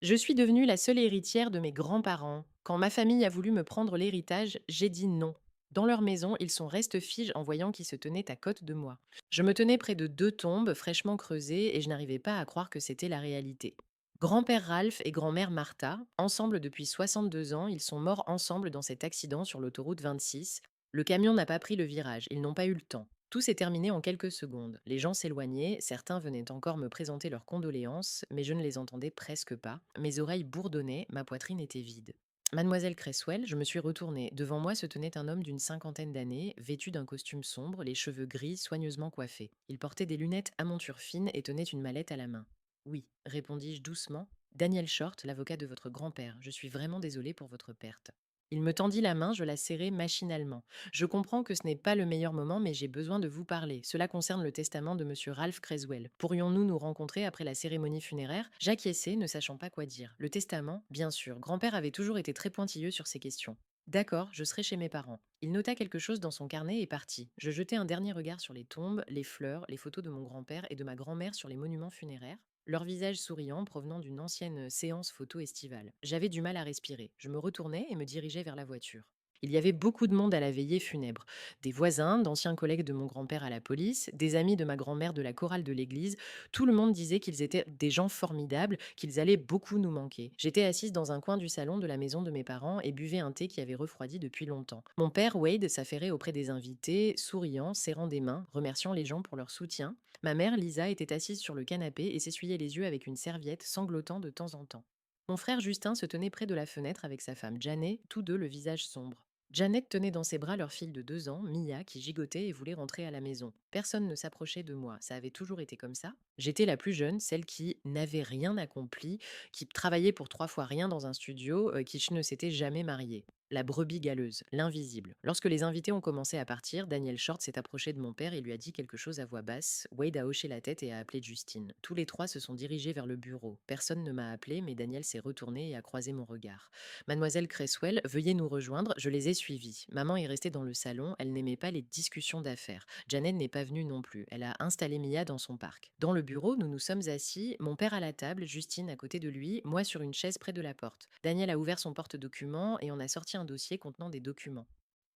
Je suis devenue la seule héritière de mes grands-parents. Quand ma famille a voulu me prendre l'héritage, j'ai dit non. Dans leur maison, ils sont restes-figes en voyant qui se tenait à côte de moi. Je me tenais près de deux tombes fraîchement creusées et je n'arrivais pas à croire que c'était la réalité. Grand-père Ralph et grand-mère Martha, ensemble depuis 62 ans, ils sont morts ensemble dans cet accident sur l'autoroute 26. Le camion n'a pas pris le virage, ils n'ont pas eu le temps. Tout s'est terminé en quelques secondes. Les gens s'éloignaient, certains venaient encore me présenter leurs condoléances, mais je ne les entendais presque pas. Mes oreilles bourdonnaient, ma poitrine était vide. Mademoiselle Cresswell, je me suis retournée. Devant moi se tenait un homme d'une cinquantaine d'années, vêtu d'un costume sombre, les cheveux gris soigneusement coiffés. Il portait des lunettes à monture fine et tenait une mallette à la main. Oui, répondis-je doucement. Daniel Short, l'avocat de votre grand-père. Je suis vraiment désolée pour votre perte. Il me tendit la main, je la serrai machinalement. Je comprends que ce n'est pas le meilleur moment, mais j'ai besoin de vous parler. Cela concerne le testament de monsieur Ralph Creswell. Pourrions-nous nous rencontrer après la cérémonie funéraire? J'acquiesçai, ne sachant pas quoi dire. Le testament? Bien sûr. Grand-père avait toujours été très pointilleux sur ces questions. D'accord, je serai chez mes parents. Il nota quelque chose dans son carnet et partit. Je jetai un dernier regard sur les tombes, les fleurs, les photos de mon grand-père et de ma grand-mère sur les monuments funéraires, leurs visages souriants provenant d'une ancienne séance photo estivale. J'avais du mal à respirer. Je me retournai et me dirigeai vers la voiture. Il y avait beaucoup de monde à la veillée funèbre. Des voisins, d'anciens collègues de mon grand-père à la police, des amis de ma grand-mère de la chorale de l'église. Tout le monde disait qu'ils étaient des gens formidables, qu'ils allaient beaucoup nous manquer. J'étais assise dans un coin du salon de la maison de mes parents et buvais un thé qui avait refroidi depuis longtemps. Mon père, Wade, s'affairait auprès des invités, souriant, serrant des mains, remerciant les gens pour leur soutien. Ma mère, Lisa, était assise sur le canapé et s'essuyait les yeux avec une serviette, sanglotant de temps en temps. Mon frère Justin se tenait près de la fenêtre avec sa femme Janet, tous deux le visage sombre. Janet tenait dans ses bras leur fille de 2 ans, Mia, qui gigotait et voulait rentrer à la maison. Personne ne s'approchait de moi. Ça avait toujours été comme ça. J'étais la plus jeune, celle qui n'avait rien accompli, qui travaillait pour 3 fois rien dans un studio, qui ne s'était jamais mariée. La brebis galeuse, l'invisible. Lorsque les invités ont commencé à partir, Daniel Short s'est approché de mon père et lui a dit quelque chose à voix basse. Wade a hoché la tête et a appelé Justine. Tous les trois se sont dirigés vers le bureau. Personne ne m'a appelé, mais Daniel s'est retourné et a croisé mon regard. Mademoiselle Cresswell, veuillez nous rejoindre, je les ai suivis. Maman est restée dans le salon, elle n'aimait pas les discussions d'affaires. Janet n'est pas venue non plus, elle a installé Mia dans son parc. Dans le bureau, nous nous sommes assis, mon père à la table, Justine à côté de lui, moi sur une chaise près de la porte. Daniel a ouvert son porte-documents et en a sorti un dossier contenant des documents.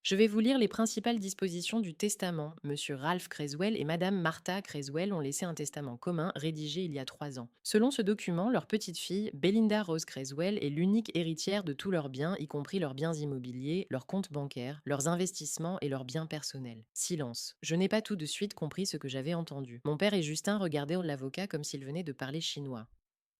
Je vais vous lire les principales dispositions du testament. Monsieur Ralph Creswell et Madame Martha Creswell ont laissé un testament commun rédigé il y a 3 ans. Selon ce document, leur petite fille, Belinda Rose Creswell, est l'unique héritière de tous leurs biens, y compris leurs biens immobiliers, leurs comptes bancaires, leurs investissements et leurs biens personnels. Silence. Je n'ai pas tout de suite compris ce que j'avais entendu. Mon père et Justin regardaient l'avocat comme s'il venait de parler chinois.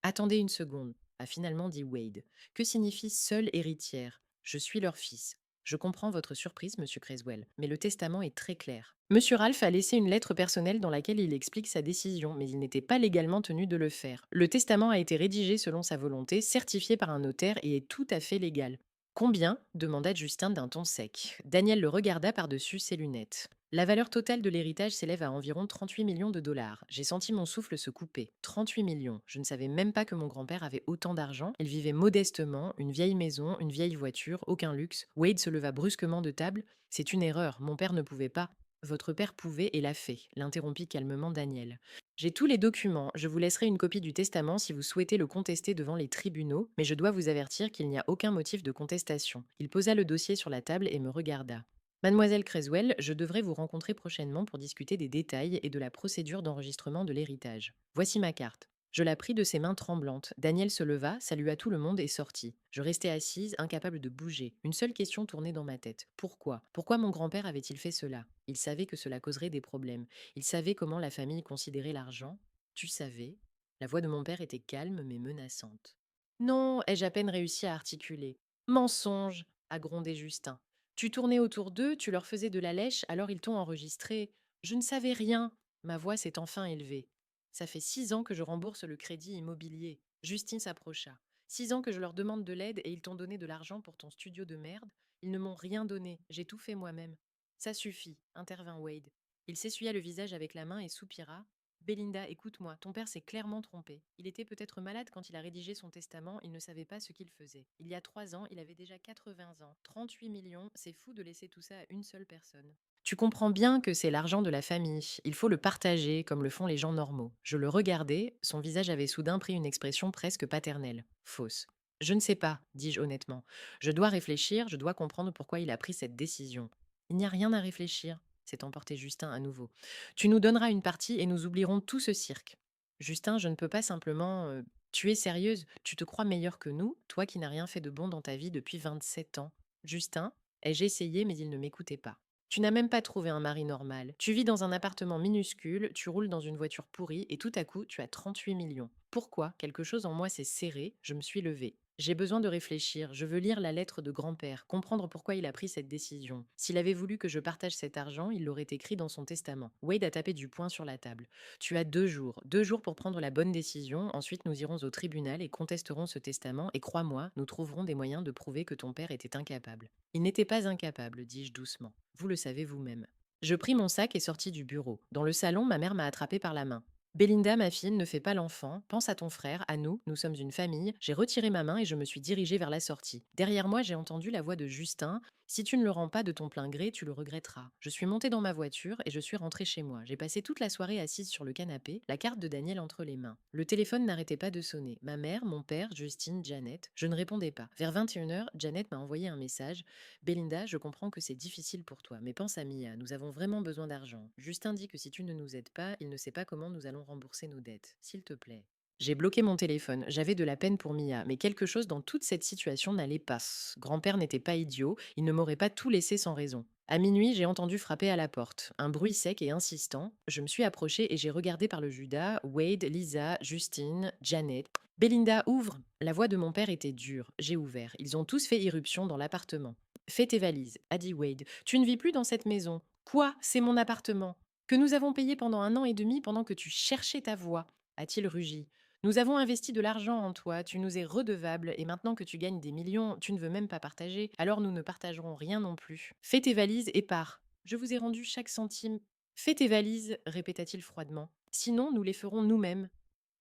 Attendez une seconde, a finalement dit Wade. Que signifie seule héritière? Je suis leur fils. Je comprends votre surprise, monsieur Creswell, mais le testament est très clair. Monsieur Ralph a laissé une lettre personnelle dans laquelle il explique sa décision, mais il n'était pas légalement tenu de le faire. Le testament a été rédigé selon sa volonté, certifié par un notaire et est tout à fait légal. Combien? Demanda Justin d'un ton sec. Daniel le regarda par-dessus ses lunettes. La valeur totale de l'héritage s'élève à environ 38 millions de dollars. J'ai senti mon souffle se couper. 38 millions. Je ne savais même pas que mon grand-père avait autant d'argent. Il vivait modestement, une vieille maison, une vieille voiture, aucun luxe. Wade se leva brusquement de table. C'est une erreur. Mon père ne pouvait pas. Votre père pouvait et l'a fait, l'interrompit calmement Daniel. J'ai tous les documents. Je vous laisserai une copie du testament si vous souhaitez le contester devant les tribunaux, mais je dois vous avertir qu'il n'y a aucun motif de contestation. Il posa le dossier sur la table et me regarda. Mademoiselle Creswell, je devrais vous rencontrer prochainement pour discuter des détails et de la procédure d'enregistrement de l'héritage. Voici ma carte. Je la pris de ses mains tremblantes. Daniel se leva, salua tout le monde et sortit. Je restais assise, incapable de bouger. Une seule question tournait dans ma tête. Pourquoi? Pourquoi mon grand-père avait-il fait cela? Il savait que cela causerait des problèmes. Il savait comment la famille considérait l'argent. Tu savais? La voix de mon père était calme mais menaçante. Non, ai-je à peine réussi à articuler. Mensonge, a grondé Justin. Tu tournais autour d'eux, tu leur faisais de la lèche, alors ils t'ont enregistré. Je ne savais rien. Ma voix s'est enfin élevée. Ça fait 6 ans que je rembourse le crédit immobilier. Justine s'approcha. 6 ans que je leur demande de l'aide et ils t'ont donné de l'argent pour ton studio de merde. Ils ne m'ont rien donné. J'ai tout fait moi-même. Ça suffit, intervint Wade. Il s'essuya le visage avec la main et soupira. Belinda, écoute-moi, ton père s'est clairement trompé. Il était peut-être malade quand il a rédigé son testament, il ne savait pas ce qu'il faisait. Il y a 3 ans, il avait déjà 80 ans. 38 millions, c'est fou de laisser tout ça à une seule personne. Tu comprends bien que c'est l'argent de la famille. Il faut le partager comme le font les gens normaux. Je le regardais, son visage avait soudain pris une expression presque paternelle. Fausse. Je ne sais pas, dis-je honnêtement. Je dois réfléchir, je dois comprendre pourquoi il a pris cette décision. Il n'y a rien à réfléchir, s'est emporté Justin à nouveau. Tu nous donneras une partie et nous oublierons tout ce cirque. Justin, je ne peux pas simplement. Tu es sérieuse? Tu te crois meilleure que nous, toi qui n'as rien fait de bon dans ta vie depuis 27 ans? Justin, ai-je essayé, mais il ne m'écoutait pas. Tu n'as même pas trouvé un mari normal. Tu vis dans un appartement minuscule, tu roules dans une voiture pourrie et tout à coup, tu as 38 millions. Pourquoi? Quelque chose en moi s'est serré, je me suis levée. J'ai besoin de réfléchir, je veux lire la lettre de grand-père, comprendre pourquoi il a pris cette décision. S'il avait voulu que je partage cet argent, il l'aurait écrit dans son testament. Wade a tapé du poing sur la table. Tu as 2 jours pour prendre la bonne décision, ensuite nous irons au tribunal et contesterons ce testament et crois-moi, nous trouverons des moyens de prouver que ton père était incapable. Il n'était pas incapable, dis-je doucement. Vous le savez vous-même. Je pris mon sac et sortis du bureau. Dans le salon, ma mère m'a attrapé par la main. Belinda, ma fille, ne fais pas l'enfant, pense à ton frère, à nous sommes une famille. J'ai retiré ma main et je me suis dirigée vers la sortie. Derrière moi, j'ai entendu la voix de Justin. Si tu ne le rends pas de ton plein gré, tu le regretteras. Je suis montée dans ma voiture et je suis rentrée chez moi. J'ai passé toute la soirée assise sur le canapé, la carte de Daniel entre les mains. Le téléphone n'arrêtait pas de sonner. Ma mère, mon père, Justine, Janet. Je ne répondais pas. Vers 21 heures, Janet m'a envoyé un message. Belinda, je comprends que c'est difficile pour toi, mais pense à Mia, nous avons vraiment besoin d'argent. Justin dit que si tu ne nous aides pas, il ne sait pas comment nous allons rembourser nos dettes. S'il te plaît. J'ai bloqué mon téléphone. J'avais de la peine pour Mia, mais quelque chose dans toute cette situation n'allait pas. Grand-père n'était pas idiot, il ne m'aurait pas tout laissé sans raison. À minuit, j'ai entendu frapper à la porte. Un bruit sec et insistant. Je me suis approchée et j'ai regardé par le Judas, Wade, Lisa, Justine, Janet. Belinda, ouvre! La voix de mon père était dure. J'ai ouvert. Ils ont tous fait irruption dans l'appartement. Fais tes valises, a dit Wade. Tu ne vis plus dans cette maison. Quoi? C'est mon appartement. Que nous avons payé pendant 1 an et demi pendant que tu cherchais ta voie, a-t-il rugi. Nous avons investi de l'argent en toi, tu nous es redevable, et maintenant que tu gagnes des millions, tu ne veux même pas partager, alors nous ne partagerons rien non plus. Fais tes valises et pars. Je vous ai rendu chaque centime. Fais tes valises, répéta-t-il froidement. Sinon, nous les ferons nous-mêmes.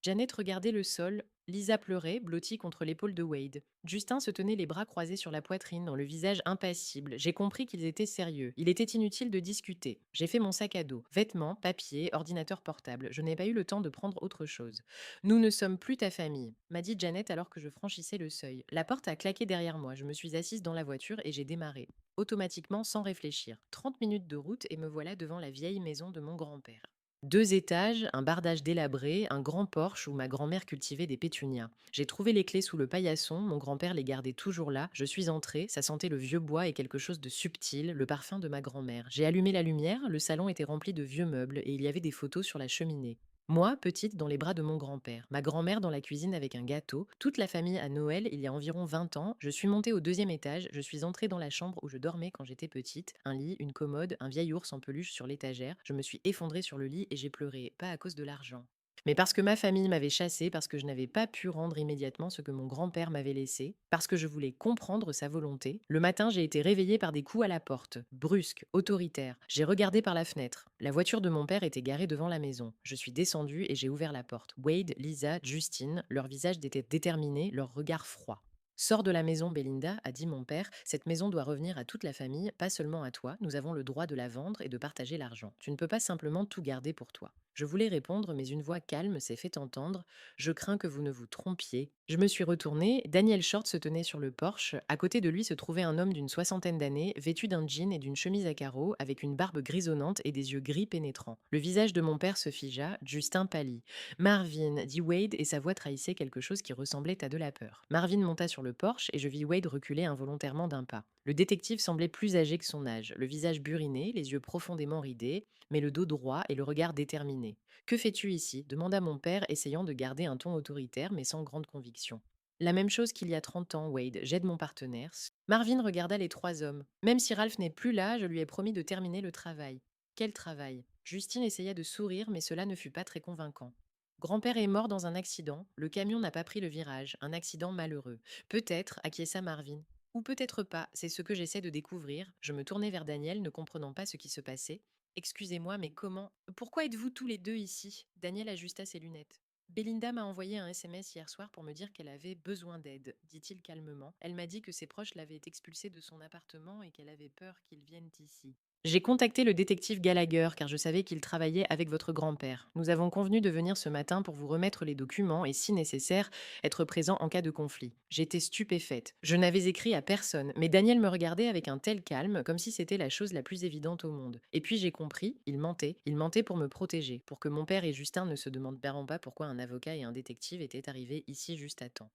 Janet regardait le sol, Lisa pleurait, blottie contre l'épaule de Wade. Justin se tenait les bras croisés sur la poitrine, dans le visage impassible. J'ai compris qu'ils étaient sérieux. Il était inutile de discuter. J'ai fait mon sac à dos. Vêtements, papiers, ordinateur portable. Je n'ai pas eu le temps de prendre autre chose. Nous ne sommes plus ta famille, m'a dit Janet alors que je franchissais le seuil. La porte a claqué derrière moi. Je me suis assise dans la voiture et j'ai démarré. Automatiquement, sans réfléchir. 30 minutes de route et me voilà devant la vieille maison de mon grand-père. 2 étages, un bardage délabré, un grand porche où ma grand-mère cultivait des pétunias. J'ai trouvé les clés sous le paillasson, mon grand-père les gardait toujours là. Je suis entrée, ça sentait le vieux bois et quelque chose de subtil, le parfum de ma grand-mère. J'ai allumé la lumière, le salon était rempli de vieux meubles et il y avait des photos sur la cheminée. Moi, petite, dans les bras de mon grand-père, ma grand-mère dans la cuisine avec un gâteau, toute la famille à Noël il y a environ 20 ans, je suis montée au 2e étage, je suis entrée dans la chambre où je dormais quand j'étais petite, un lit, une commode, un vieil ours en peluche sur l'étagère, je me suis effondrée sur le lit et j'ai pleuré, pas à cause de l'argent. Mais parce que ma famille m'avait chassée, parce que je n'avais pas pu rendre immédiatement ce que mon grand-père m'avait laissé, parce que je voulais comprendre sa volonté, le matin j'ai été réveillée par des coups à la porte, brusques, autoritaires. J'ai regardé par la fenêtre. La voiture de mon père était garée devant la maison. Je suis descendue et j'ai ouvert la porte. Wade, Lisa, Justine, leurs visages étaient déterminés, leurs regards froids. Sors de la maison, Belinda, a dit mon père. Cette maison doit revenir à toute la famille, pas seulement à toi. Nous avons le droit de la vendre et de partager l'argent. Tu ne peux pas simplement tout garder pour toi. Je voulais répondre, mais une voix calme s'est fait entendre. Je crains que vous ne vous trompiez. Je me suis retournée. Daniel Short se tenait sur le porche. À côté de lui se trouvait un homme d'une soixantaine d'années, vêtu d'un jean et d'une chemise à carreaux, avec une barbe grisonnante et des yeux gris pénétrants. Le visage de mon père se figea. Justin pâlit. Marvin, dit Wade, et sa voix trahissait quelque chose qui ressemblait à de la peur. Marvin monta sur le porche et je vis Wade reculer involontairement d'un pas. Le détective semblait plus âgé que son âge, le visage buriné, les yeux profondément ridés, mais le dos droit et le regard déterminé. Que fais-tu ici demanda mon père, essayant de garder un ton autoritaire mais sans grande conviction. La même chose qu'il y a 30 ans, Wade, j'aide mon partenaire. Marvin regarda les 3 hommes. Même si Ralph n'est plus là, je lui ai promis de terminer le travail. Quel travail? Justine essaya de sourire, mais cela ne fut pas très convaincant. Grand-père est mort dans un accident. Le camion n'a pas pris le virage. Un accident malheureux. Peut-être, acquiesça Marvin. Ou peut-être pas, c'est ce que j'essaie de découvrir. Je me tournai vers Daniel, ne comprenant pas ce qui se passait. Excusez-moi, mais comment? Pourquoi êtes-vous tous les deux ici? Daniel ajusta ses lunettes. Belinda m'a envoyé un SMS hier soir pour me dire qu'elle avait besoin d'aide, dit-il calmement. Elle m'a dit que ses proches l'avaient expulsée de son appartement et qu'elle avait peur qu'il vienne ici. J'ai contacté le détective Gallagher car je savais qu'il travaillait avec votre grand-père. Nous avons convenu de venir ce matin pour vous remettre les documents et, si nécessaire, être présent en cas de conflit. J'étais stupéfaite. Je n'avais écrit à personne, mais Daniel me regardait avec un tel calme, comme si c'était la chose la plus évidente au monde. Et puis j'ai compris, il mentait. Il mentait pour me protéger, pour que mon père et Justin ne se demandent vraiment pas pourquoi un avocat et un détective étaient arrivés ici juste à temps.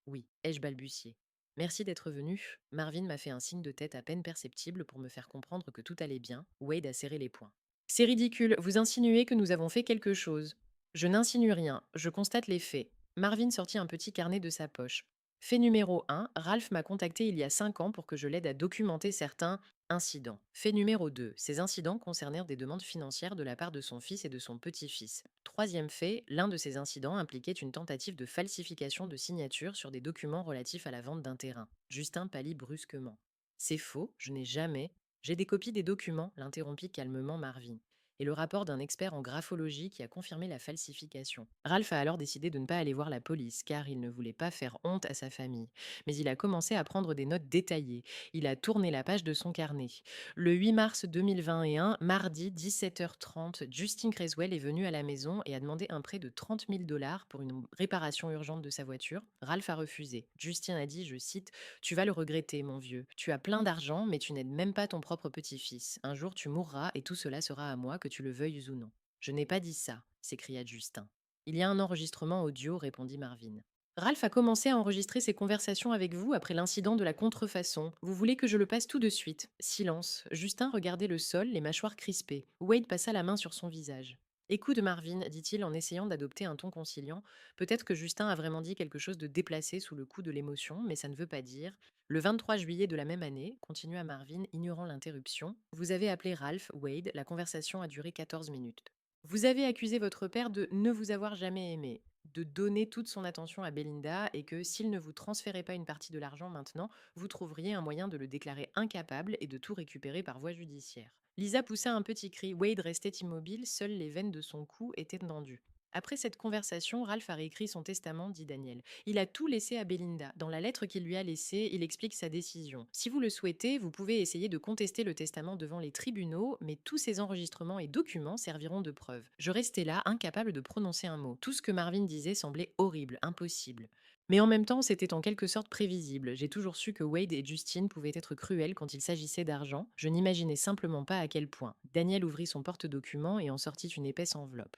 Oui, ai-je balbutié. Merci d'être venu. Marvin m'a fait un signe de tête à peine perceptible pour me faire comprendre que tout allait bien. Wade a serré les poings. C'est ridicule, vous insinuez que nous avons fait quelque chose. Je n'insinue rien, je constate les faits. Marvin sortit un petit carnet de sa poche. Fait numéro 1, Ralph m'a contacté il y a 5 ans pour que je l'aide à documenter certains incidents. Fait numéro 2, ces incidents concernèrent des demandes financières de la part de son fils et de son petit-fils. Troisième fait, l'un de ces incidents impliquait une tentative de falsification de signature sur des documents relatifs à la vente d'un terrain. Justin pâlit brusquement. C'est faux, je n'ai jamais. J'ai des copies des documents, l'interrompit calmement Marvin, et le rapport d'un expert en graphologie qui a confirmé la falsification. Ralph a alors décidé de ne pas aller voir la police, car il ne voulait pas faire honte à sa famille. Mais il a commencé à prendre des notes détaillées. Il a tourné la page de son carnet. Le 8 mars 2021, mardi 17h30, Justin Creswell est venu à la maison et a demandé un prêt de 30 000 dollars pour une réparation urgente de sa voiture. Ralph a refusé. Justin a dit, je cite, tu vas le regretter, mon vieux. Tu as plein d'argent, mais tu n'aides même pas ton propre petit-fils. Un jour, tu mourras et tout cela sera à moi, que tu le veuilles ou non. Je n'ai pas dit ça, s'écria Justin. Il y a un enregistrement audio, répondit Marvin. Ralph a commencé à enregistrer ses conversations avec vous après l'incident de la contrefaçon. Vous voulez que je le passe tout de suite. Silence. Justin regardait le sol, les mâchoires crispées. Wade passa la main sur son visage. Écoute, Marvin, dit-il en essayant d'adopter un ton conciliant. Peut-être que Justin a vraiment dit quelque chose de déplacé sous le coup de l'émotion, mais ça ne veut pas dire. Le 23 juillet de la même année, continua Marvin, ignorant l'interruption, vous avez appelé Ralph, Wade, la conversation a duré 14 minutes. Vous avez accusé votre père de ne vous avoir jamais aimé, de donner toute son attention à Belinda et que s'il ne vous transférait pas une partie de l'argent maintenant, vous trouveriez un moyen de le déclarer incapable et de tout récupérer par voie judiciaire. Lisa poussa un petit cri. Wade restait immobile, seules les veines de son cou étaient tendues. Après cette conversation, Ralph a réécrit son testament, dit Daniel. Il a tout laissé à Belinda. Dans la lettre qu'il lui a laissée, il explique sa décision. Si vous le souhaitez, vous pouvez essayer de contester le testament devant les tribunaux, mais tous ces enregistrements et documents serviront de preuve. Je restais là, incapable de prononcer un mot. Tout ce que Marvin disait semblait horrible, impossible. Mais en même temps, c'était en quelque sorte prévisible. J'ai toujours su que Wade et Justine pouvaient être cruels quand il s'agissait d'argent. Je n'imaginais simplement pas à quel point. Daniel ouvrit son porte-documents et en sortit une épaisse enveloppe.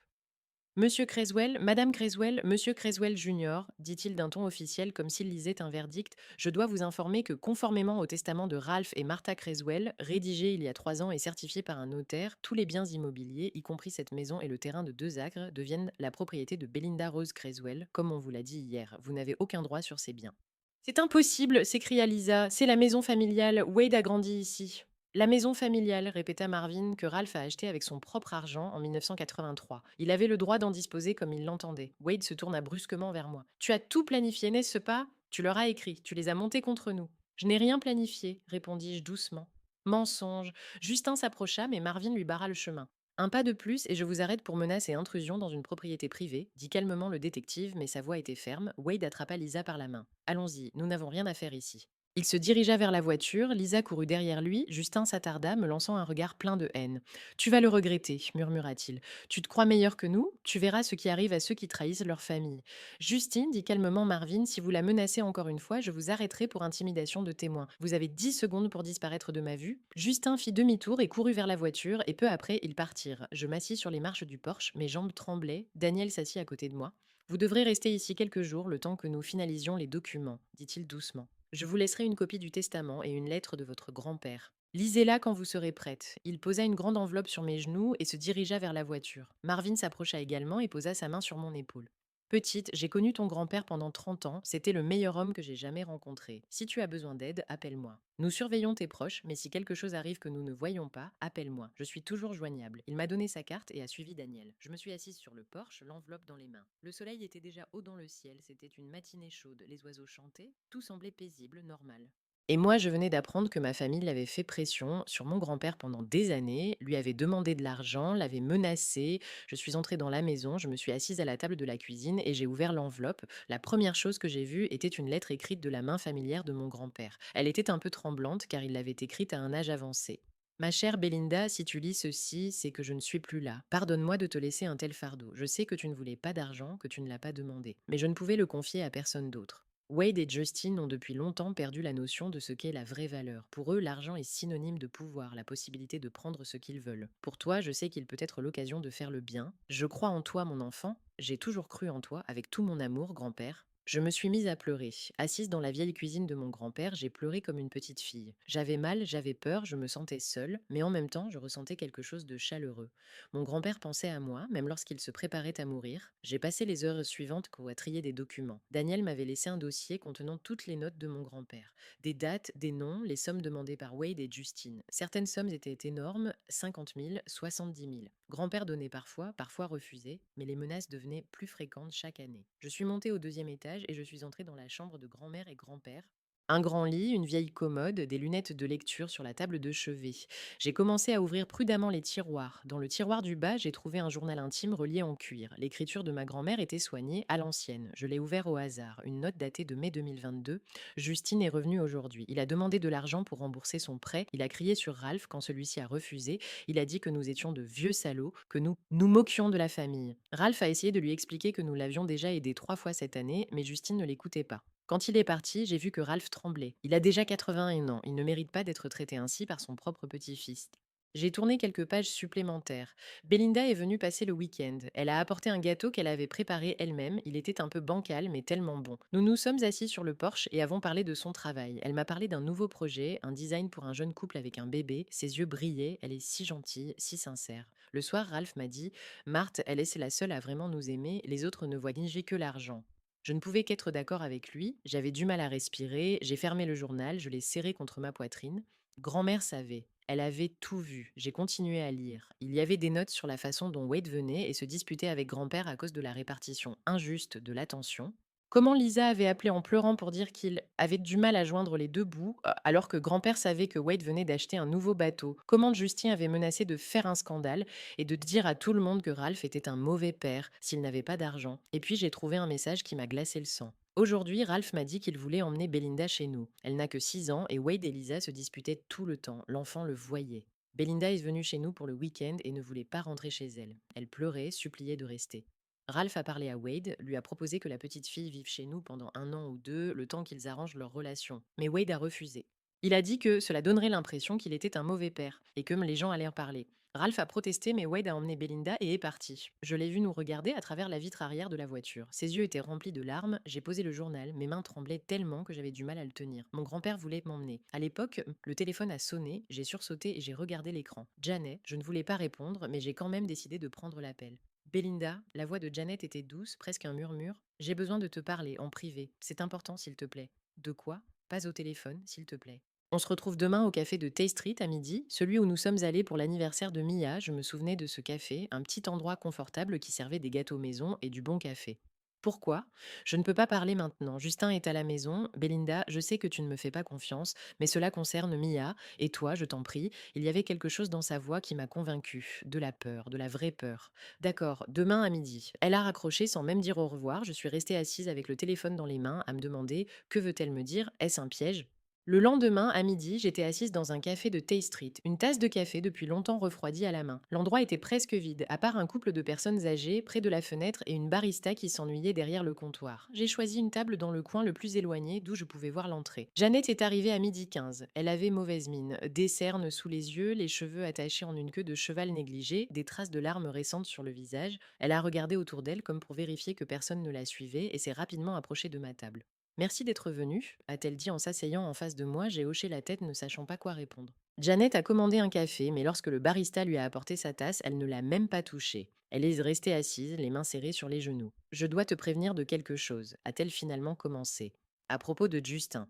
Monsieur Creswell, Madame Creswell, Monsieur Creswell Junior, dit-il d'un ton officiel comme s'il lisait un verdict, je dois vous informer que, conformément au testament de Ralph et Martha Creswell, rédigé il y a 3 ans et certifié par un notaire, tous les biens immobiliers, y compris cette maison et le terrain de 2 acres, deviennent la propriété de Belinda Rose Creswell, comme on vous l'a dit hier. Vous n'avez aucun droit sur ces biens. C'est impossible, s'écria Lisa. C'est la maison familiale. Wade a grandi ici. La maison familiale, répéta Marvin, que Ralph a achetée avec son propre argent en 1983. Il avait le droit d'en disposer comme il l'entendait. Wade se tourna brusquement vers moi. Tu as tout planifié, n'est-ce pas? Tu leur as écrit, tu les as montés contre nous. Je n'ai rien planifié, répondis-je doucement. Mensonge. Justin s'approcha, mais Marvin lui barra le chemin. Un pas de plus et je vous arrête pour menace et intrusion dans une propriété privée, dit calmement le détective, mais sa voix était ferme. Wade attrapa Lisa par la main. Allons-y, nous n'avons rien à faire ici. Il se dirigea vers la voiture, Lisa courut derrière lui, Justin s'attarda, me lançant un regard plein de haine. Tu vas le regretter, murmura-t-il. Tu te crois meilleur que nous? Tu verras ce qui arrive à ceux qui trahissent leur famille. Justine, dit calmement Marvin, si vous la menacez encore une fois, je vous arrêterai pour intimidation de témoin. Vous avez 10 secondes pour disparaître de ma vue. Justin fit demi-tour et courut vers la voiture, et peu après, ils partirent. Je m'assis sur les marches du porche, mes jambes tremblaient. Daniel s'assit à côté de moi. Vous devrez rester ici quelques jours, le temps que nous finalisions les documents, dit-il doucement. Je vous laisserai une copie du testament et une lettre de votre grand-père. Lisez-la quand vous serez prête. Il posa une grande enveloppe sur mes genoux et se dirigea vers la voiture. Marvin s'approcha également et posa sa main sur mon épaule. Petite, j'ai connu ton grand-père pendant 30 ans, c'était le meilleur homme que j'ai jamais rencontré. Si tu as besoin d'aide, appelle-moi. Nous surveillons tes proches, mais si quelque chose arrive que nous ne voyons pas, appelle-moi. Je suis toujours joignable. Il m'a donné sa carte et a suivi Daniel. Je me suis assise sur le porche, l'enveloppe dans les mains. Le soleil était déjà haut dans le ciel, c'était une matinée chaude, les oiseaux chantaient, tout semblait paisible, normal. Et moi, je venais d'apprendre que ma famille l'avait fait pression sur mon grand-père pendant des années, lui avait demandé de l'argent, l'avait menacé. Je suis entrée dans la maison, je me suis assise à la table de la cuisine et j'ai ouvert l'enveloppe. La première chose que j'ai vue était une lettre écrite de la main familière de mon grand-père. Elle était un peu tremblante car il l'avait écrite à un âge avancé. Ma chère Belinda, si tu lis ceci, c'est que je ne suis plus là. Pardonne-moi de te laisser un tel fardeau. Je sais que tu ne voulais pas d'argent, que tu ne l'as pas demandé. Mais je ne pouvais le confier à personne d'autre. Wade et Justin ont depuis longtemps perdu la notion de ce qu'est la vraie valeur. Pour eux, l'argent est synonyme de pouvoir, la possibilité de prendre ce qu'ils veulent. Pour toi, je sais qu'il peut être l'occasion de faire le bien. Je crois en toi, mon enfant. J'ai toujours cru en toi, avec tout mon amour, grand-père. Je me suis mise à pleurer. Assise dans la vieille cuisine de mon grand-père, j'ai pleuré comme une petite fille. J'avais mal, j'avais peur, je me sentais seule, mais en même temps, je ressentais quelque chose de chaleureux. Mon grand-père pensait à moi, même lorsqu'il se préparait à mourir. J'ai passé les heures suivantes à trier des documents. Daniel m'avait laissé un dossier contenant toutes les notes de mon grand-père. Des dates, des noms, les sommes demandées par Wade et Justine. Certaines sommes étaient énormes, 50 000, 70 000. Grand-père donnait parfois, parfois refusait, mais les menaces devenaient plus fréquentes chaque année. Je suis montée au deuxième étage et je suis entrée dans la chambre de grand-mère et grand-père. Un grand lit, une vieille commode, des lunettes de lecture sur la table de chevet. J'ai commencé à ouvrir prudemment les tiroirs. Dans le tiroir du bas, j'ai trouvé un journal intime relié en cuir. L'écriture de ma grand-mère était soignée à l'ancienne. Je l'ai ouvert au hasard. Une note datée de mai 2022. Justine est revenue aujourd'hui. Il a demandé de l'argent pour rembourser son prêt. Il a crié sur Ralph quand celui-ci a refusé. Il a dit que nous étions de vieux salauds, que nous nous moquions de la famille. Ralph a essayé de lui expliquer que nous l'avions déjà aidé 3 fois cette année, mais Justine ne l'écoutait pas. Quand il est parti, j'ai vu que Ralph tremblait. Il a déjà 81 ans, il ne mérite pas d'être traité ainsi par son propre petit-fils. J'ai tourné quelques pages supplémentaires. Belinda est venue passer le week-end. Elle a apporté un gâteau qu'elle avait préparé elle-même. Il était un peu bancal, mais tellement bon. Nous nous sommes assis sur le porche et avons parlé de son travail. Elle m'a parlé d'un nouveau projet, un design pour un jeune couple avec un bébé. Ses yeux brillaient, elle est si gentille, si sincère. Le soir, Ralph m'a dit: Marthe, elle est la seule à vraiment nous aimer, les autres ne voient j'ai que l'argent. Je ne pouvais qu'être d'accord avec lui, j'avais du mal à respirer, j'ai fermé le journal, je l'ai serré contre ma poitrine. Grand-mère savait, elle avait tout vu, j'ai continué à lire. Il y avait des notes sur la façon dont Wade venait et se disputait avec grand-père à cause de la répartition injuste de l'attention. Comment Lisa avait appelé en pleurant pour dire qu'il avait du mal à joindre les deux bouts, alors que grand-père savait que Wade venait d'acheter un nouveau bateau. Comment Justin avait menacé de faire un scandale et de dire à tout le monde que Ralph était un mauvais père s'il n'avait pas d'argent. Et puis j'ai trouvé un message qui m'a glacé le sang. Aujourd'hui, Ralph m'a dit qu'il voulait emmener Belinda chez nous. Elle n'a que 6 ans et Wade et Lisa se disputaient tout le temps. L'enfant le voyait. Belinda est venue chez nous pour le week-end et ne voulait pas rentrer chez elle. Elle pleurait, suppliait de rester. Ralph a parlé à Wade, lui a proposé que la petite fille vive chez nous pendant 1 an ou 2, le temps qu'ils arrangent leur relation. Mais Wade a refusé. Il a dit que cela donnerait l'impression qu'il était un mauvais père et que les gens allaient en parler. Ralph a protesté, mais Wade a emmené Belinda et est parti. Je l'ai vu nous regarder à travers la vitre arrière de la voiture. Ses yeux étaient remplis de larmes, j'ai posé le journal, mes mains tremblaient tellement que j'avais du mal à le tenir. Mon grand-père voulait m'emmener. À l'époque, le téléphone a sonné, j'ai sursauté et j'ai regardé l'écran. Janet, je ne voulais pas répondre, mais j'ai quand même décidé de prendre l'appel. Belinda, la voix de Janet était douce, presque un murmure. J'ai besoin de te parler, en privé. C'est important, s'il te plaît. De quoi? Pas au téléphone, s'il te plaît. On se retrouve demain au café de Tay Street à midi, celui où nous sommes allés pour l'anniversaire de Mia. Je me souvenais de ce café, un petit endroit confortable qui servait des gâteaux maison et du bon café. Pourquoi? Je ne peux pas parler maintenant. Justin est à la maison. Belinda, je sais que tu ne me fais pas confiance, mais cela concerne Mia. Et toi, je t'en prie, il y avait quelque chose dans sa voix qui m'a convaincue. De la peur, de la vraie peur. D'accord, demain à midi. Elle a raccroché sans même dire au revoir. Je suis restée assise avec le téléphone dans les mains à me demander que veut-elle me dire? Est-ce un piège? Le lendemain, à midi, j'étais assise dans un café de Tay Street, une tasse de café depuis longtemps refroidie à la main. L'endroit était presque vide, à part un couple de personnes âgées près de la fenêtre et une barista qui s'ennuyait derrière le comptoir. J'ai choisi une table dans le coin le plus éloigné d'où je pouvais voir l'entrée. Jeannette est arrivée à midi 15. Elle avait mauvaise mine, des cernes sous les yeux, les cheveux attachés en une queue de cheval négligée, des traces de larmes récentes sur le visage. Elle a regardé autour d'elle comme pour vérifier que personne ne la suivait et s'est rapidement approchée de ma table. Merci d'être venue, a-t-elle dit en s'asseyant en face de moi. J'ai hoché la tête ne sachant pas quoi répondre. Janet a commandé un café, mais lorsque le barista lui a apporté sa tasse, elle ne l'a même pas touchée. Elle est restée assise, les mains serrées sur les genoux. Je dois te prévenir de quelque chose, a-t-elle finalement commencé. À propos de Justin.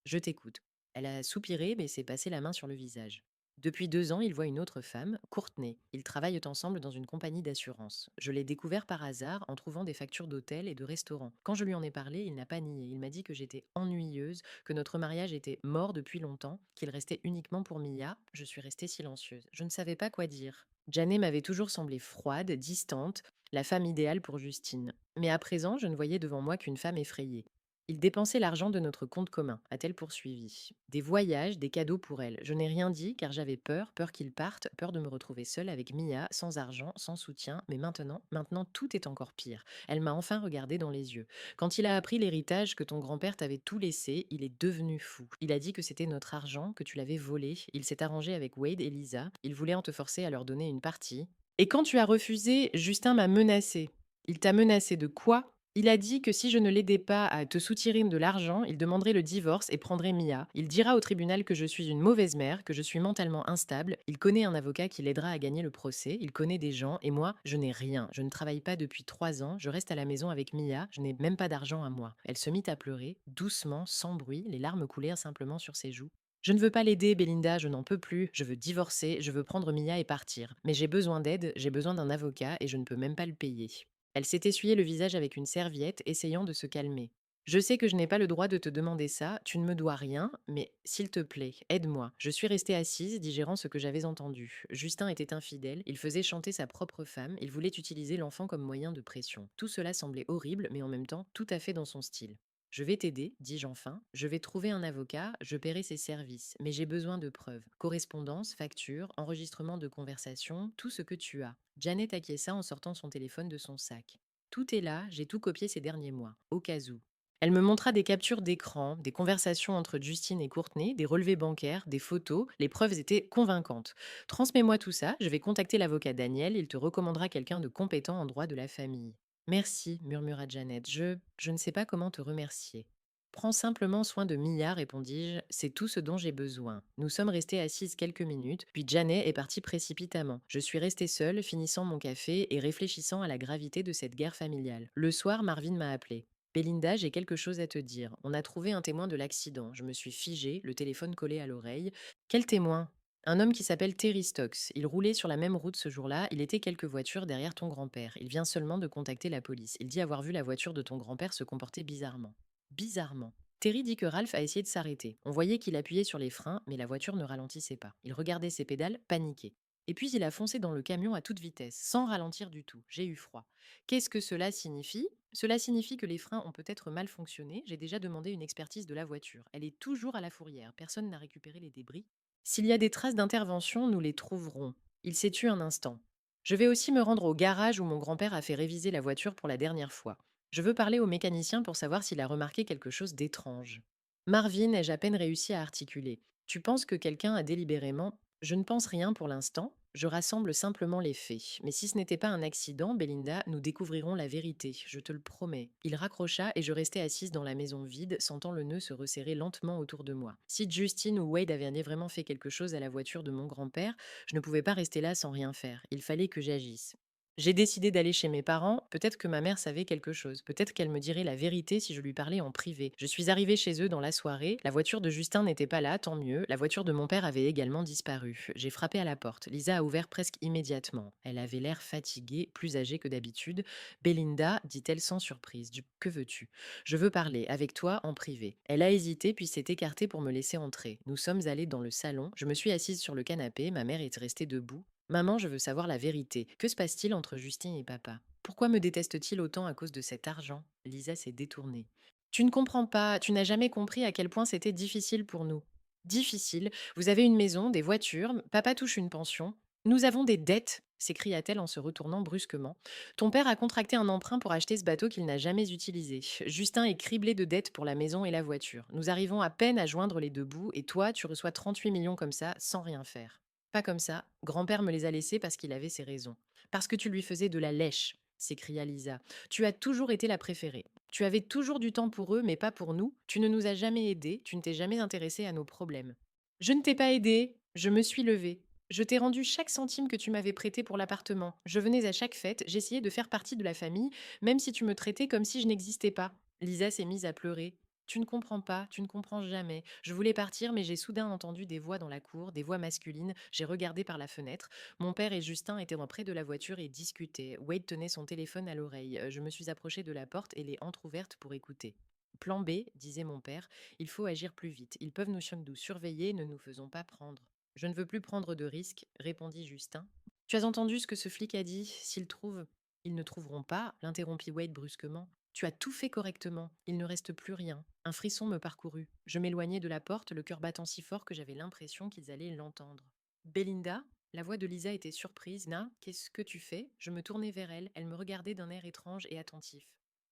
Je t'écoute. Elle a soupiré mais s'est passé la main sur le visage. Depuis 2 ans, il voit une autre femme, Courtney. Ils travaillent ensemble dans une compagnie d'assurance. Je l'ai découvert par hasard en trouvant des factures d'hôtel et de restaurants. Quand je lui en ai parlé, il n'a pas nié. Il m'a dit que j'étais ennuyeuse, que notre mariage était mort depuis longtemps, qu'il restait uniquement pour Mia. Je suis restée silencieuse. Je ne savais pas quoi dire. Janet m'avait toujours semblé froide, distante, la femme idéale pour Justine. Mais à présent, je ne voyais devant moi qu'une femme effrayée. Il dépensait l'argent de notre compte commun, a-t-elle poursuivi. Des voyages, des cadeaux pour elle. Je n'ai rien dit car j'avais peur, peur qu'il parte, peur de me retrouver seule avec Mia, sans argent, sans soutien. Mais maintenant, tout est encore pire. Elle m'a enfin regardé dans les yeux. Quand il a appris l'héritage que ton grand-père t'avait tout laissé, il est devenu fou. Il a dit que c'était notre argent, que tu l'avais volé. Il s'est arrangé avec Wade et Lisa. Il voulait en te forcer à leur donner une partie. Et quand tu as refusé, Justin m'a menacé. Il t'a menacé de quoi? Il a dit que si je ne l'aidais pas à te soutirer de l'argent, il demanderait le divorce et prendrait Mia. Il dira au tribunal que je suis une mauvaise mère, que je suis mentalement instable. Il connaît un avocat qui l'aidera à gagner le procès. Il connaît des gens. Et moi, je n'ai rien. Je ne travaille pas depuis 3 ans. Je reste à la maison avec Mia. Je n'ai même pas d'argent à moi. Elle se mit à pleurer, doucement, sans bruit. Les larmes coulèrent simplement sur ses joues. Je ne veux pas l'aider, Belinda, je n'en peux plus. Je veux divorcer, je veux prendre Mia et partir. Mais j'ai besoin d'aide, j'ai besoin d'un avocat et je ne peux même pas le payer. Elle s'est essuyé le visage avec une serviette, essayant de se calmer. Je sais que je n'ai pas le droit de te demander ça, tu ne me dois rien, mais s'il te plaît, aide-moi. Je suis restée assise, digérant ce que j'avais entendu. Justin était infidèle, il faisait chanter sa propre femme, il voulait utiliser l'enfant comme moyen de pression. Tout cela semblait horrible, mais en même temps tout à fait dans son style. Je vais t'aider, dis-je enfin. Je vais trouver un avocat, je paierai ses services, mais j'ai besoin de preuves. Correspondance, facture, enregistrement de conversation, tout ce que tu as. Janet acquiesça en sortant son téléphone de son sac. Tout est là, j'ai tout copié ces derniers mois, au cas où. Elle me montra des captures d'écran, des conversations entre Justine et Courtney, des relevés bancaires, des photos. Les preuves étaient convaincantes. Transmets-moi tout ça, je vais contacter l'avocat Daniel, il te recommandera quelqu'un de compétent en droit de la famille. Merci, murmura Janet. Je ne sais pas comment te remercier. Prends simplement soin de Mia, répondis-je. C'est tout ce dont j'ai besoin. Nous sommes restés assises quelques minutes, puis Janet est partie précipitamment. Je suis restée seule, finissant mon café et réfléchissant à la gravité de cette guerre familiale. Le soir, Marvin m'a appelé. Belinda, j'ai quelque chose à te dire. On a trouvé un témoin de l'accident. Je me suis figée, le téléphone collé à l'oreille. Quel témoin? Un homme qui s'appelle Terry Stokes. Il roulait sur la même route ce jour-là. Il était quelques voitures derrière ton grand-père. Il vient seulement de contacter la police. Il dit avoir vu la voiture de ton grand-père se comporter bizarrement. Bizarrement. Terry dit que Ralph a essayé de s'arrêter. On voyait qu'il appuyait sur les freins, mais la voiture ne ralentissait pas. Il regardait ses pédales, paniqué. Et puis il a foncé dans le camion à toute vitesse, sans ralentir du tout. J'ai eu froid. Qu'est-ce que cela signifie? Cela signifie que les freins ont peut-être mal fonctionné. J'ai déjà demandé une expertise de la voiture. Elle est toujours à la fourrière. Personne n'a récupéré les débris. S'il y a des traces d'intervention, nous les trouverons. Il s'est tu un instant. Je vais aussi me rendre au garage où mon grand-père a fait réviser la voiture pour la dernière fois. Je veux parler au mécanicien pour savoir s'il a remarqué quelque chose d'étrange. Marvin, ai-je à peine réussi à articuler. Tu penses que quelqu'un a délibérément... Je ne pense rien pour l'instant, je rassemble simplement les faits. Mais si ce n'était pas un accident, Belinda, nous découvrirons la vérité, je te le promets. Il raccrocha et je restais assise dans la maison vide, sentant le nœud se resserrer lentement autour de moi. Si Justine ou Wade avaient vraiment fait quelque chose à la voiture de mon grand-père, je ne pouvais pas rester là sans rien faire. Il fallait que j'agisse. J'ai décidé d'aller chez mes parents. Peut-être que ma mère savait quelque chose. Peut-être qu'elle me dirait la vérité si je lui parlais en privé. Je suis arrivée chez eux dans la soirée. La voiture de Justin n'était pas là, tant mieux. La voiture de mon père avait également disparu. J'ai frappé à la porte. Lisa a ouvert presque immédiatement. Elle avait l'air fatiguée, plus âgée que d'habitude. Belinda, dit-elle sans surprise. Que veux-tu? Je veux parler avec toi en privé. Elle a hésité puis s'est écartée pour me laisser entrer. Nous sommes allés dans le salon. Je me suis assise sur le canapé. Ma mère est restée debout. Maman, je veux savoir la vérité. Que se passe-t-il entre Justine et papa? Pourquoi me déteste-t-il autant à cause de cet argent? Lisa s'est détournée. Tu ne comprends pas, tu n'as jamais compris à quel point c'était difficile pour nous. Difficile. Vous avez une maison, des voitures, papa touche une pension. Nous avons des dettes, s'écria-t-elle en se retournant brusquement. Ton père a contracté un emprunt pour acheter ce bateau qu'il n'a jamais utilisé. Justin est criblé de dettes pour la maison et la voiture. Nous arrivons à peine à joindre les deux bouts et toi, tu reçois 38 millions comme ça, sans rien faire. Pas comme ça. Grand-père me les a laissés parce qu'il avait ses raisons. Parce que tu lui faisais de la lèche, s'écria Lisa. Tu as toujours été la préférée. Tu avais toujours du temps pour eux, mais pas pour nous. Tu ne nous as jamais aidés, tu ne t'es jamais intéressée à nos problèmes. Je ne t'ai pas aidée, je me suis levée. Je t'ai rendu chaque centime que tu m'avais prêté pour l'appartement. Je venais à chaque fête, j'essayais de faire partie de la famille, même si tu me traitais comme si je n'existais pas. Lisa s'est mise à pleurer. Tu ne comprends pas, tu ne comprends jamais. Je voulais partir, mais j'ai soudain entendu des voix dans la cour, des voix masculines. J'ai regardé par la fenêtre. Mon père et Justin étaient près de la voiture et discutaient. Wade tenait son téléphone à l'oreille. Je me suis approchée de la porte et l'ai entr'ouverte pour écouter. Plan B, disait mon père, il faut agir plus vite. Ils peuvent nous surveiller, ne nous faisons pas prendre. Je ne veux plus prendre de risques, répondit Justin. Tu as entendu ce que ce flic a dit? S'ils trouvent... Ils ne trouveront pas, l'interrompit Wade brusquement. Tu as tout fait correctement. Il ne reste plus rien. Un frisson me parcourut. Je m'éloignai de la porte, le cœur battant si fort que j'avais l'impression qu'ils allaient l'entendre. Belinda. La voix de Lisa était surprise. Na, qu'est-ce que tu fais? Je me tournai vers elle. Elle me regardait d'un air étrange et attentif.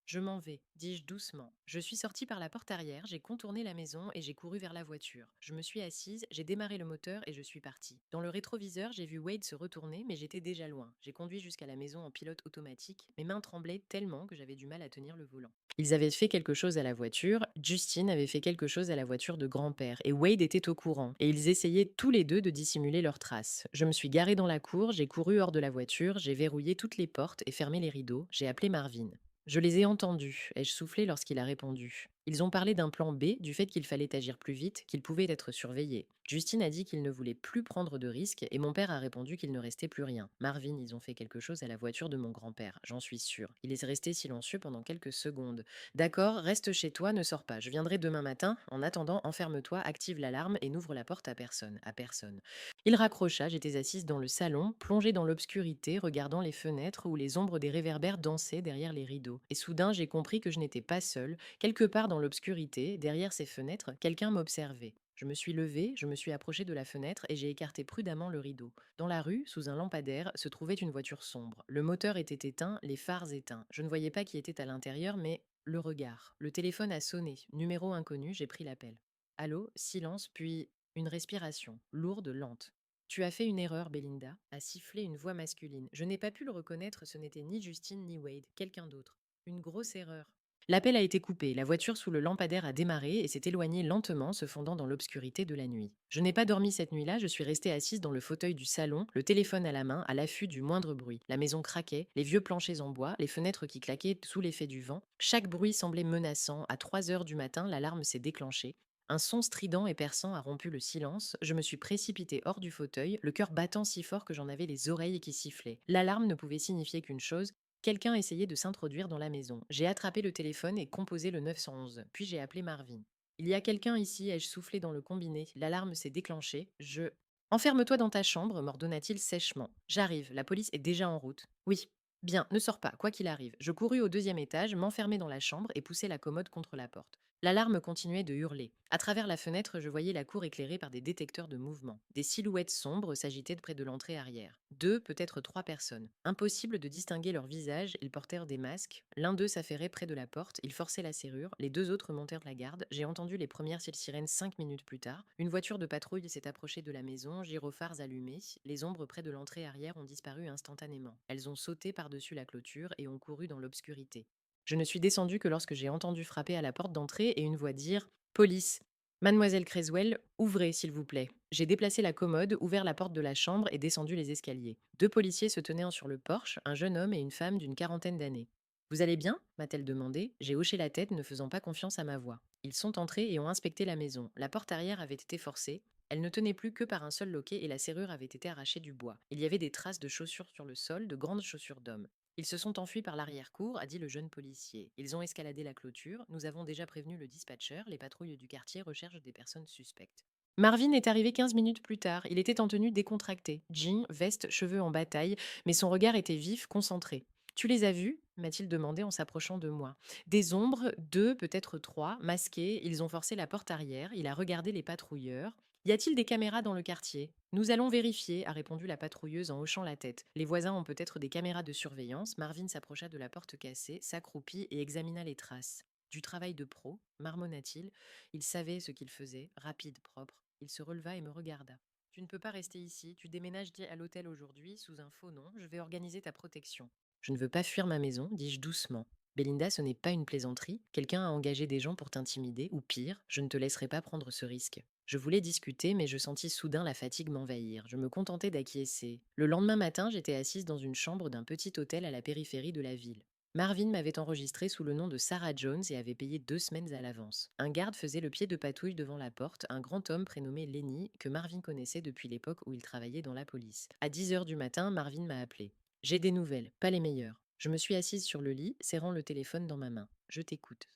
Je m'en vais, dis-je doucement. Je suis sortie par la porte arrière, j'ai contourné la maison et j'ai couru vers la voiture. Je me suis assise, j'ai démarré le moteur et je suis partie. Dans le rétroviseur, j'ai vu Wade se retourner, mais j'étais déjà loin. J'ai conduit jusqu'à la maison en pilote automatique. Mes mains tremblaient tellement que j'avais du mal à tenir le volant. Ils avaient fait quelque chose à la voiture, Justine avait fait quelque chose à la voiture de grand-père, et Wade était au courant, et ils essayaient tous les deux de dissimuler leurs traces. Je me suis garée dans la cour, j'ai couru hors de la voiture, j'ai verrouillé toutes les portes et fermé les rideaux, j'ai appelé Marvin. Je les ai entendus, ai-je soufflé lorsqu'il a répondu. Ils ont parlé d'un plan B, du fait qu'il fallait agir plus vite, qu'il pouvait être surveillé. Justine a dit qu'il ne voulait plus prendre de risques et mon père a répondu qu'il ne restait plus rien. Marvin, ils ont fait quelque chose à la voiture de mon grand-père, j'en suis sûre. Il est resté silencieux pendant quelques secondes. D'accord, reste chez toi, ne sors pas. Je viendrai demain matin. En attendant, enferme-toi, active l'alarme et n'ouvre la porte à personne. À personne. Il raccrocha, j'étais assise dans le salon, plongée dans l'obscurité, regardant les fenêtres où les ombres des réverbères dansaient derrière les rideaux. Et soudain, j'ai compris que je n'étais pas seule. Quelque part dans l'obscurité, derrière ces fenêtres, quelqu'un m'observait. Je me suis levée, je me suis approchée de la fenêtre et j'ai écarté prudemment le rideau. Dans la rue, sous un lampadaire, se trouvait une voiture sombre. Le moteur était éteint, les phares éteints. Je ne voyais pas qui était à l'intérieur, mais le regard. Le téléphone a sonné. Numéro inconnu, j'ai pris l'appel. Allô, silence, puis une respiration, lourde, lente. Tu as fait une erreur, Belinda, a sifflé une voix masculine. Je n'ai pas pu le reconnaître, ce n'était ni Justine ni Wade, quelqu'un d'autre. Une grosse erreur. L'appel a été coupé, la voiture sous le lampadaire a démarré et s'est éloignée lentement, se fondant dans l'obscurité de la nuit. Je n'ai pas dormi cette nuit-là, je suis restée assise dans le fauteuil du salon, le téléphone à la main, à l'affût du moindre bruit. La maison craquait, les vieux planchers en bois, les fenêtres qui claquaient sous l'effet du vent. Chaque bruit semblait menaçant. À 3 heures du matin, l'alarme s'est déclenchée. Un son strident et perçant a rompu le silence. Je me suis précipitée hors du fauteuil, le cœur battant si fort que j'en avais les oreilles qui sifflaient. L'alarme ne pouvait signifier qu'une chose. Quelqu'un essayait de s'introduire dans la maison. J'ai attrapé le téléphone et composé le 911, puis j'ai appelé Marvin. Il y a quelqu'un ici, ai-je soufflé dans le combiné. L'alarme s'est déclenchée. Je. Enferme-toi dans ta chambre, m'ordonna-t-il sèchement. J'arrive, la police est déjà en route. Oui. Bien, ne sors pas, quoi qu'il arrive. Je courus au deuxième étage, m'enfermai dans la chambre et poussai la commode contre la porte. L'alarme continuait de hurler. À travers la fenêtre, je voyais la cour éclairée par des détecteurs de mouvement. Des silhouettes sombres s'agitaient près de l'entrée arrière. 2, peut-être 3 personnes. Impossible de distinguer leurs visages, ils portèrent des masques. L'un d'eux s'affairait près de la porte, il forçait la serrure, les 2 autres montèrent la garde. J'ai entendu les premières sirènes 5 minutes plus tard. Une voiture de patrouille s'est approchée de la maison, gyrophares allumés. Les ombres près de l'entrée arrière ont disparu instantanément. Elles ont sauté par-dessus la clôture et ont couru dans l'obscurité. Je ne suis descendue que lorsque j'ai entendu frapper à la porte d'entrée et une voix dire Police. Mademoiselle Creswell, ouvrez, s'il vous plaît. J'ai déplacé la commode, ouvert la porte de la chambre et descendu les escaliers. 2 policiers se tenaient sur le porche, un jeune homme et une femme d'une quarantaine d'années. Vous allez bien m'a-t-elle demandé. J'ai hoché la tête, ne faisant pas confiance à ma voix. Ils sont entrés et ont inspecté la maison. La porte arrière avait été forcée. Elle ne tenait plus que par un seul loquet et la serrure avait été arrachée du bois. Il y avait des traces de chaussures sur le sol, de grandes chaussures d'homme. Ils se sont enfuis par l'arrière-cour, a dit le jeune policier. Ils ont escaladé la clôture. Nous avons déjà prévenu le dispatcher. Les patrouilles du quartier recherchent des personnes suspectes. Marvin est arrivé 15 minutes plus tard. Il était en tenue décontractée. Jean, veste, cheveux en bataille, mais son regard était vif, concentré. Tu les as vus m'a-t-il demandé en s'approchant de moi. Des ombres, 2, peut-être 3, masquées. Ils ont forcé la porte arrière. Il a regardé les patrouilleurs. Y a-t-il des caméras dans le quartier? Nous allons vérifier, a répondu la patrouilleuse en hochant la tête. Les voisins ont peut-être des caméras de surveillance. Marvin s'approcha de la porte cassée, s'accroupit et examina les traces. Du travail de pro, marmonna-t-il. Il savait ce qu'il faisait, rapide, propre. Il se releva et me regarda. Tu ne peux pas rester ici, tu déménages à l'hôtel aujourd'hui sous un faux nom, je vais organiser ta protection. Je ne veux pas fuir ma maison, dis-je doucement. Belinda, ce n'est pas une plaisanterie. Quelqu'un a engagé des gens pour t'intimider, ou pire, je ne te laisserai pas prendre ce risque. Je voulais discuter, mais je sentis soudain la fatigue m'envahir. Je me contentais d'acquiescer. Le lendemain matin, j'étais assise dans une chambre d'un petit hôtel à la périphérie de la ville. Marvin m'avait enregistré sous le nom de Sarah Jones et avait payé 2 semaines à l'avance. Un garde faisait le pied de patouille devant la porte, un grand homme prénommé Lenny, que Marvin connaissait depuis l'époque où il travaillait dans la police. À 10 heures du matin, Marvin m'a appelé. J'ai des nouvelles, pas les meilleures. Je me suis assise sur le lit, serrant le téléphone dans ma main. Je t'écoute.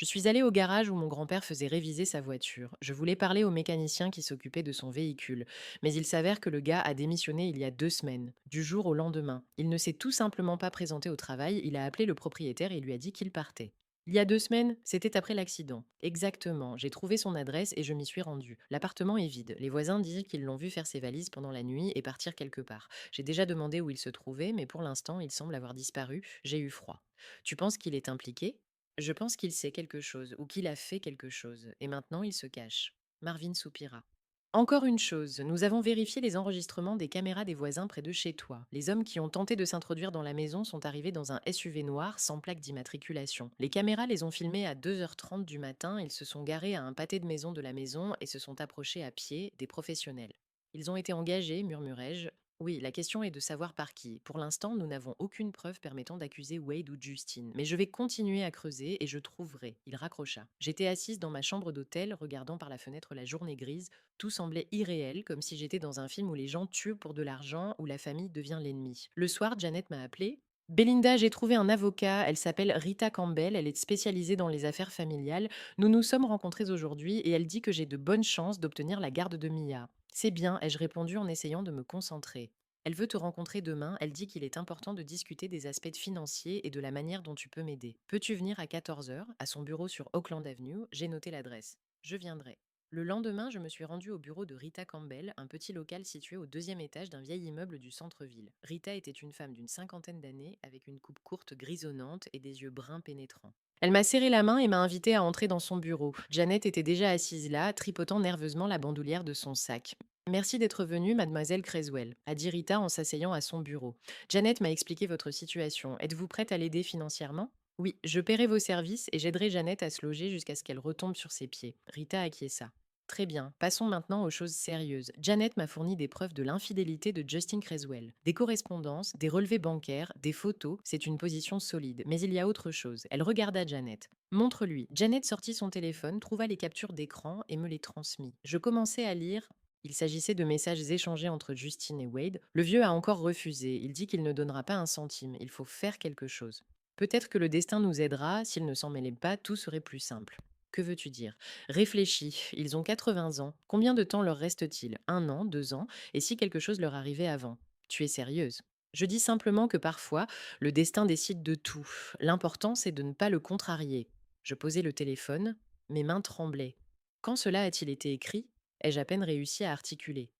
Je suis allée au garage où mon grand-père faisait réviser sa voiture. Je voulais parler au mécanicien qui s'occupait de son véhicule, mais il s'avère que le gars a démissionné il y a 2 semaines, du jour au lendemain. Il ne s'est tout simplement pas présenté au travail, il a appelé le propriétaire et lui a dit qu'il partait. Il y a 2 semaines, c'était après l'accident. Exactement, j'ai trouvé son adresse et je m'y suis rendue. L'appartement est vide. Les voisins disent qu'ils l'ont vu faire ses valises pendant la nuit et partir quelque part. J'ai déjà demandé où il se trouvait, mais pour l'instant, il semble avoir disparu. J'ai eu froid. Tu penses qu'il est impliqué? Je pense qu'il sait quelque chose ou qu'il a fait quelque chose, et maintenant il se cache. Marvin soupira. Encore une chose, nous avons vérifié les enregistrements des caméras des voisins près de chez toi. Les hommes qui ont tenté de s'introduire dans la maison sont arrivés dans un SUV noir sans plaque d'immatriculation. Les caméras les ont filmés à 2h30 du matin, ils se sont garés à un pâté de maison de la maison et se sont approchés à pied des professionnels. Ils ont été engagés, murmurai-je. Oui, la question est de savoir par qui. Pour l'instant, nous n'avons aucune preuve permettant d'accuser Wade ou Justine, mais je vais continuer à creuser et je trouverai. Il raccrocha. J'étais assise dans ma chambre d'hôtel, regardant par la fenêtre la journée grise. Tout semblait irréel, comme si j'étais dans un film où les gens tuent pour de l'argent, où la famille devient l'ennemi. Le soir, Janet m'a appelée. Belinda, j'ai trouvé un avocat, elle s'appelle Rita Campbell, elle est spécialisée dans les affaires familiales. Nous nous sommes rencontrés aujourd'hui et elle dit que j'ai de bonnes chances d'obtenir la garde de Mia. C'est bien, ai-je répondu en essayant de me concentrer. Elle veut te rencontrer demain, elle dit qu'il est important de discuter des aspects financiers et de la manière dont tu peux m'aider. Peux-tu venir à 14 heures à son bureau sur Oakland Avenue? J'ai noté l'adresse. Je viendrai. Le lendemain, je me suis rendue au bureau de Rita Campbell, un petit local situé au deuxième étage d'un vieil immeuble du centre-ville. Rita était une femme d'une cinquantaine d'années, avec une coupe courte grisonnante et des yeux bruns pénétrants. Elle m'a serré la main et m'a invité à entrer dans son bureau. Janet était déjà assise là, tripotant nerveusement la bandoulière de son sac. Merci d'être venue, mademoiselle Creswell, a dit Rita en s'asseyant à son bureau. Janet m'a expliqué votre situation. Êtes-vous prête à l'aider financièrement? Oui, je paierai vos services et j'aiderai Janet à se loger jusqu'à ce qu'elle retombe sur ses pieds. Rita acquiesça. Très bien, passons maintenant aux choses sérieuses. Janet m'a fourni des preuves de l'infidélité de Justin Creswell. Des correspondances, des relevés bancaires, des photos, c'est une position solide. Mais il y a autre chose. Elle regarda Janet. Montre-lui. Janet sortit son téléphone, trouva les captures d'écran et me les transmit. Je commençai à lire. Il s'agissait de messages échangés entre Justine et Wade. Le vieux a encore refusé. Il dit qu'il ne donnera pas un centime. Il faut faire quelque chose. Peut-être que le destin nous aidera. S'il ne s'en mêlait pas, tout serait plus simple. Que veux-tu dire? Réfléchis. Ils ont 80 ans. Combien de temps leur reste-t-il? 1 an, 2 ans? Et si quelque chose leur arrivait avant? Tu es sérieuse? Je dis simplement que parfois, le destin décide de tout. L'important, c'est de ne pas le contrarier. Je posai le téléphone. Mes mains tremblaient. Quand cela a-t-il été écrit? Ai-je à peine réussi à articuler.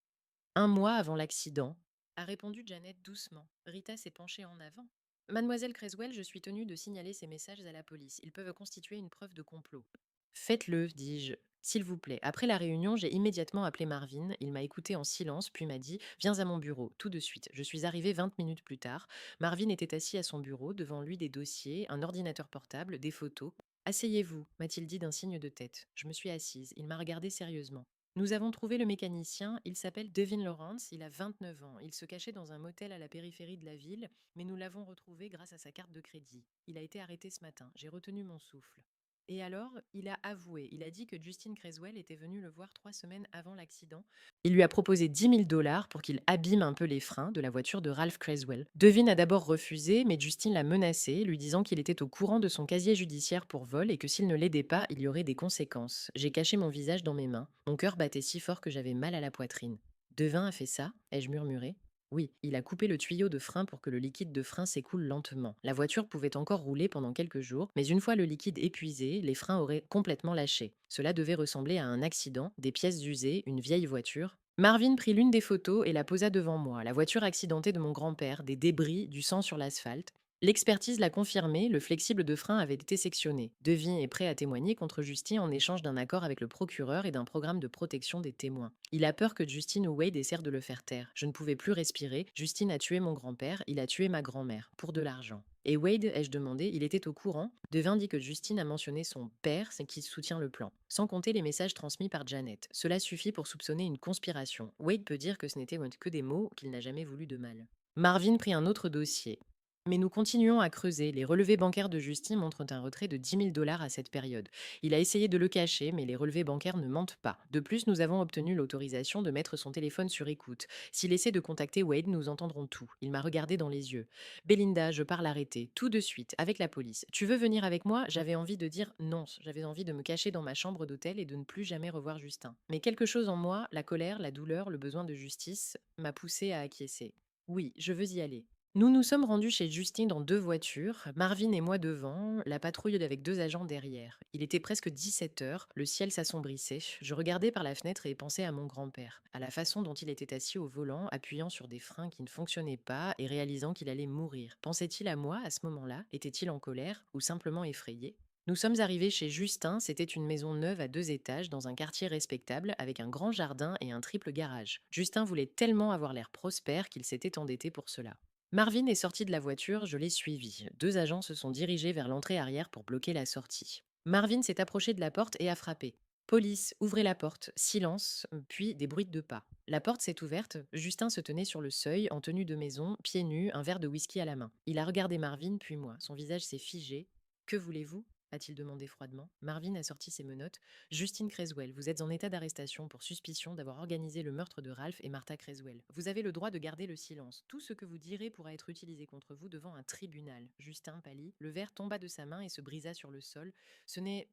1 mois avant l'accident, a répondu Janet doucement. Rita s'est penchée en avant. Mademoiselle Creswell, je suis tenue de signaler ces messages à la police. Ils peuvent constituer une preuve de complot. Faites-le, dis-je. S'il vous plaît. Après la réunion, j'ai immédiatement appelé Marvin. Il m'a écouté en silence, puis m'a dit viens à mon bureau, tout de suite. Je suis arrivée 20 minutes plus tard. Marvin était assis à son bureau, devant lui des dossiers, un ordinateur portable, des photos. Asseyez-vous, m'a-t-il dit d'un signe de tête. Je me suis assise. Il m'a regardé sérieusement. Nous avons trouvé le mécanicien, il s'appelle Devin Lawrence, il a 29 ans. Il se cachait dans un motel à la périphérie de la ville, mais nous l'avons retrouvé grâce à sa carte de crédit. Il a été arrêté ce matin, j'ai retenu mon souffle. Et alors, il a avoué, il a dit que Justine Creswell était venue le voir 3 semaines avant l'accident. Il lui a proposé 10 000 $ pour qu'il abîme un peu les freins de la voiture de Ralph Creswell. Devin a d'abord refusé, mais Justine l'a menacé, lui disant qu'il était au courant de son casier judiciaire pour vol et que s'il ne l'aidait pas, il y aurait des conséquences. J'ai caché mon visage dans mes mains. Mon cœur battait si fort que j'avais mal à la poitrine. Devin a fait ça, ai-je murmuré. Oui, il a coupé le tuyau de frein pour que le liquide de frein s'écoule lentement. La voiture pouvait encore rouler pendant quelques jours, mais une fois le liquide épuisé, les freins auraient complètement lâché. Cela devait ressembler à un accident, des pièces usées, une vieille voiture. Marvin prit l'une des photos et la posa devant moi. La voiture accidentée de mon grand-père, des débris, du sang sur l'asphalte. L'expertise l'a confirmé, le flexible de frein avait été sectionné. Devin est prêt à témoigner contre Justine en échange d'un accord avec le procureur et d'un programme de protection des témoins. Il a peur que Justine ou Wade essaient de le faire taire. Je ne pouvais plus respirer. Justine a tué mon grand-père, il a tué ma grand-mère, pour de l'argent. Et Wade, ai-je demandé, il était au courant. Devin dit que Justine a mentionné son père, c'est qui soutient le plan. Sans compter les messages transmis par Janet. Cela suffit pour soupçonner une conspiration. Wade peut dire que ce n'était que des mots, qu'il n'a jamais voulu de mal. Marvin prit un autre dossier. Mais nous continuons à creuser. Les relevés bancaires de Justin montrent un retrait de 10 000 $ à cette période. Il a essayé de le cacher, mais les relevés bancaires ne mentent pas. De plus, nous avons obtenu l'autorisation de mettre son téléphone sur écoute. S'il essaie de contacter Wade, nous entendrons tout. Il m'a regardé dans les yeux. Belinda, je pars l'arrêter, tout de suite, avec la police. Tu veux venir avec moi? J'avais envie de dire non. J'avais envie de me cacher dans ma chambre d'hôtel et de ne plus jamais revoir Justin. Mais quelque chose en moi, la colère, la douleur, le besoin de justice, m'a poussé à acquiescer. Oui, je veux y aller. Nous nous sommes rendus chez Justine dans 2 voitures, Marvin et moi devant, la patrouille avec 2 agents derrière. Il était presque 17 heures, le ciel s'assombrissait. Je regardais par la fenêtre et pensais à mon grand-père, à la façon dont il était assis au volant, appuyant sur des freins qui ne fonctionnaient pas et réalisant qu'il allait mourir. Pensait-il à moi à ce moment-là? Était-il en colère ou simplement effrayé? Nous sommes arrivés chez Justin, c'était une maison neuve à 2 étages dans un quartier respectable avec un grand jardin et un triple garage. Justin voulait tellement avoir l'air prospère qu'il s'était endetté pour cela. Marvin est sorti de la voiture, je l'ai suivi. 2 agents se sont dirigés vers l'entrée arrière pour bloquer la sortie. Marvin s'est approché de la porte et a frappé. Police, ouvrez la porte. Silence, puis des bruits de pas. La porte s'est ouverte. Justin se tenait sur le seuil, en tenue de maison, pieds nus, un verre de whisky à la main. Il a regardé Marvin, puis moi. Son visage s'est figé. Que voulez-vous? A-t-il demandé froidement. Marvin a sorti ses menottes. Justine Creswell, vous êtes en état d'arrestation pour suspicion d'avoir organisé le meurtre de Ralph et Martha Creswell. Vous avez le droit de garder le silence. Tout ce que vous direz pourra être utilisé contre vous devant un tribunal. Justin pâlit. Le verre tomba de sa main et se brisa sur le sol. Ce n'est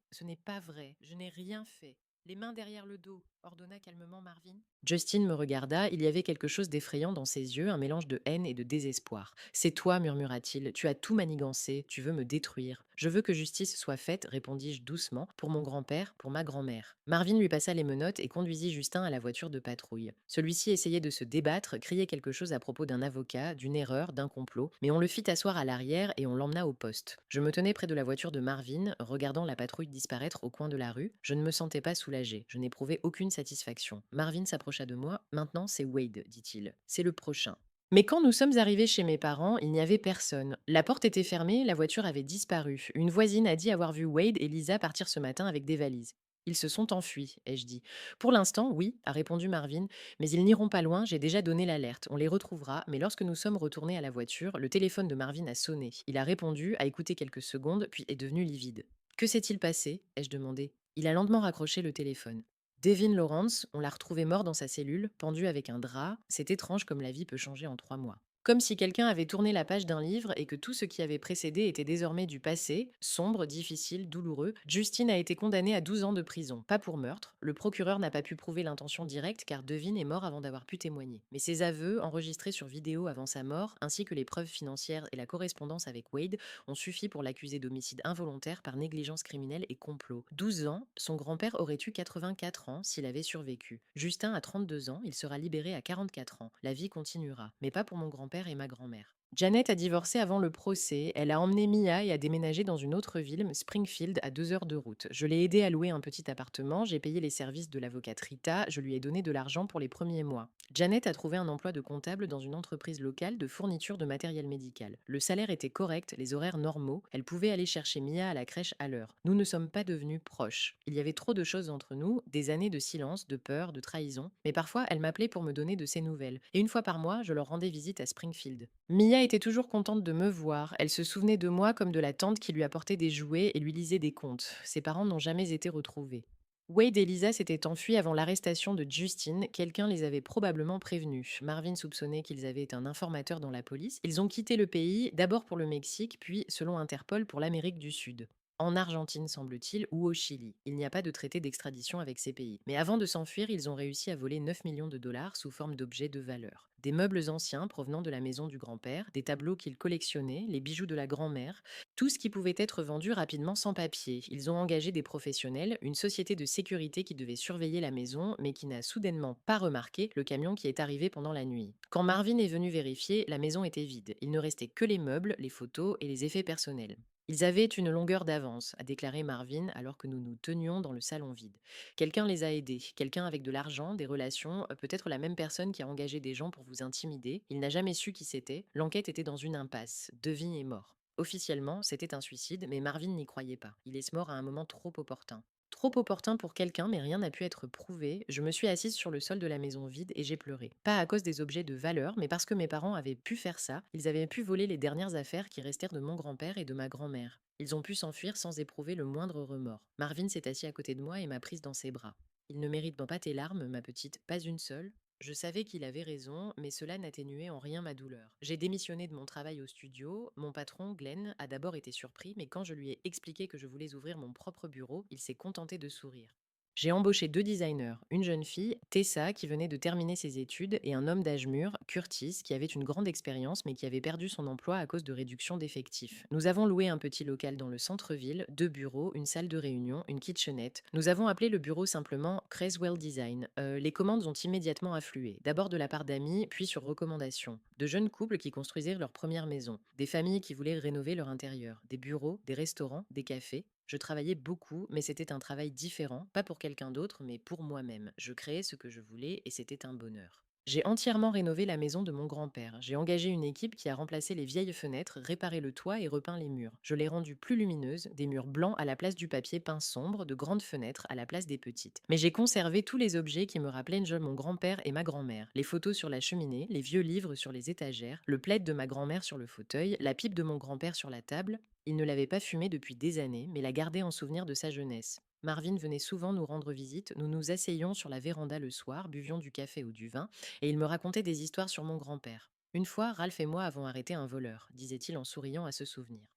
pas vrai. Je n'ai rien fait. Les mains derrière le dos, ordonna calmement Marvin. Justin me regarda, il y avait quelque chose d'effrayant dans ses yeux, un mélange de haine et de désespoir. C'est toi, murmura-t-il, tu as tout manigancé, tu veux me détruire. Je veux que justice soit faite, répondis-je doucement, pour mon grand-père, pour ma grand-mère. Marvin lui passa les menottes et conduisit Justin à la voiture de patrouille. Celui-ci essayait de se débattre, criait quelque chose à propos d'un avocat, d'une erreur, d'un complot, mais on le fit asseoir à l'arrière et on l'emmena au poste. Je me tenais près de la voiture de Marvin, regardant la patrouille disparaître au coin de la rue. Je ne me sentais pas soulagé, je n'éprouvais aucune satisfaction. Marvin s'approcha de moi. Maintenant, c'est Wade, dit-il. C'est le prochain. Mais quand nous sommes arrivés chez mes parents, il n'y avait personne. La porte était fermée, la voiture avait disparu. Une voisine a dit avoir vu Wade et Lisa partir ce matin avec des valises. Ils se sont enfuis, ai-je dit. Pour l'instant, oui, a répondu Marvin, mais ils n'iront pas loin, j'ai déjà donné l'alerte. On les retrouvera, mais lorsque nous sommes retournés à la voiture, le téléphone de Marvin a sonné. Il a répondu, a écouté quelques secondes, puis est devenu livide. Que s'est-il passé? Ai-je demandé. Il a lentement raccroché le téléphone. Devin Lawrence, on l'a retrouvé mort dans sa cellule, pendu avec un drap. C'est étrange comme la vie peut changer en 3 mois. Comme si quelqu'un avait tourné la page d'un livre et que tout ce qui avait précédé était désormais du passé, sombre, difficile, douloureux. Justine a été condamnée à 12 ans de prison, pas pour meurtre. Le procureur n'a pas pu prouver l'intention directe car Devin est mort avant d'avoir pu témoigner. Mais ses aveux, enregistrés sur vidéo avant sa mort, ainsi que les preuves financières et la correspondance avec Wade, ont suffi pour l'accuser d'homicide involontaire par négligence criminelle et complot. 12 ans, son grand-père aurait eu 84 ans s'il avait survécu. Justin a 32 ans, il sera libéré à 44 ans. La vie continuera, mais pas pour mon grand-père et ma grand-mère. Janet a divorcé avant le procès, elle a emmené Mia et a déménagé dans une autre ville, Springfield, à 2 heures de route. Je l'ai aidée à louer un petit appartement, j'ai payé les services de l'avocate Rita, je lui ai donné de l'argent pour les premiers mois. Janet a trouvé un emploi de comptable dans une entreprise locale de fourniture de matériel médical. Le salaire était correct, les horaires normaux, elle pouvait aller chercher Mia à la crèche à l'heure. Nous ne sommes pas devenus proches. Il y avait trop de choses entre nous, des années de silence, de peur, de trahison, mais parfois elle m'appelait pour me donner de ses nouvelles. Et une fois par mois, je leur rendais visite à Springfield. Mia était toujours contente de me voir, elle se souvenait de moi comme de la tante qui lui apportait des jouets et lui lisait des contes. Ses parents n'ont jamais été retrouvés. Wade et Lisa s'étaient enfuis avant l'arrestation de Justine, quelqu'un les avait probablement prévenus. Marvin soupçonnait qu'ils avaient un informateur dans la police. Ils ont quitté le pays, d'abord pour le Mexique, puis, selon Interpol, pour l'Amérique du Sud. En Argentine, semble-t-il, ou au Chili. Il n'y a pas de traité d'extradition avec ces pays. Mais avant de s'enfuir, ils ont réussi à voler 9 millions de dollars sous forme d'objets de valeur. Des meubles anciens provenant de la maison du grand-père, des tableaux qu'ils collectionnaient, les bijoux de la grand-mère, tout ce qui pouvait être vendu rapidement sans papier. Ils ont engagé des professionnels, une société de sécurité qui devait surveiller la maison, mais qui n'a soudainement pas remarqué le camion qui est arrivé pendant la nuit. Quand Marvin est venu vérifier, la maison était vide. Il ne restait que les meubles, les photos et les effets personnels. Ils avaient une longueur d'avance, a déclaré Marvin alors que nous nous tenions dans le salon vide. Quelqu'un les a aidés, quelqu'un avec de l'argent, des relations, peut-être la même personne qui a engagé des gens pour vous intimider. Il n'a jamais su qui c'était. L'enquête était dans une impasse. Devin est mort. Officiellement, c'était un suicide, mais Marvin n'y croyait pas. Il est mort à un moment trop opportun. Trop opportun pour quelqu'un, mais rien n'a pu être prouvé. Je me suis assise sur le sol de la maison vide et j'ai pleuré. Pas à cause des objets de valeur, mais parce que mes parents avaient pu faire ça. Ils avaient pu voler les dernières affaires qui restèrent de mon grand-père et de ma grand-mère. Ils ont pu s'enfuir sans éprouver le moindre remords. Marvin s'est assis à côté de moi et m'a prise dans ses bras. Il ne mérite pas tes larmes, ma petite, pas une seule. Je savais qu'il avait raison, mais cela n'atténuait en rien ma douleur. J'ai démissionné de mon travail au studio. Mon patron, Glenn, a d'abord été surpris, mais quand je lui ai expliqué que je voulais ouvrir mon propre bureau, il s'est contenté de sourire. J'ai embauché 2 designers, une jeune fille, Tessa, qui venait de terminer ses études, et un homme d'âge mûr, Curtis, qui avait une grande expérience mais qui avait perdu son emploi à cause de réduction d'effectifs. Nous avons loué un petit local dans le centre-ville, 2 bureaux, une salle de réunion, une kitchenette. Nous avons appelé le bureau simplement Creswell Design. Les commandes ont immédiatement afflué, d'abord de la part d'amis, puis sur recommandation. De jeunes couples qui construisaient leur première maison, des familles qui voulaient rénover leur intérieur, des bureaux, des restaurants, des cafés. Je travaillais beaucoup, mais c'était un travail différent, pas pour quelqu'un d'autre, mais pour moi-même. Je créais ce que je voulais et c'était un bonheur. J'ai entièrement rénové la maison de mon grand-père. J'ai engagé une équipe qui a remplacé les vieilles fenêtres, réparé le toit et repeint les murs. Je l'ai rendue plus lumineuse, des murs blancs à la place du papier peint sombre, de grandes fenêtres à la place des petites. Mais j'ai conservé tous les objets qui me rappelaient mon grand-père et ma grand-mère. Les photos sur la cheminée, les vieux livres sur les étagères, le plaid de ma grand-mère sur le fauteuil, la pipe de mon grand-père sur la table. Il ne l'avait pas fumé depuis des années, mais la gardait en souvenir de sa jeunesse. Marvin venait souvent nous rendre visite, nous nous asseyions sur la véranda le soir, buvions du café ou du vin, et il me racontait des histoires sur mon grand-père. Une fois, Ralph et moi avons arrêté un voleur, disait-il en souriant à ce souvenir.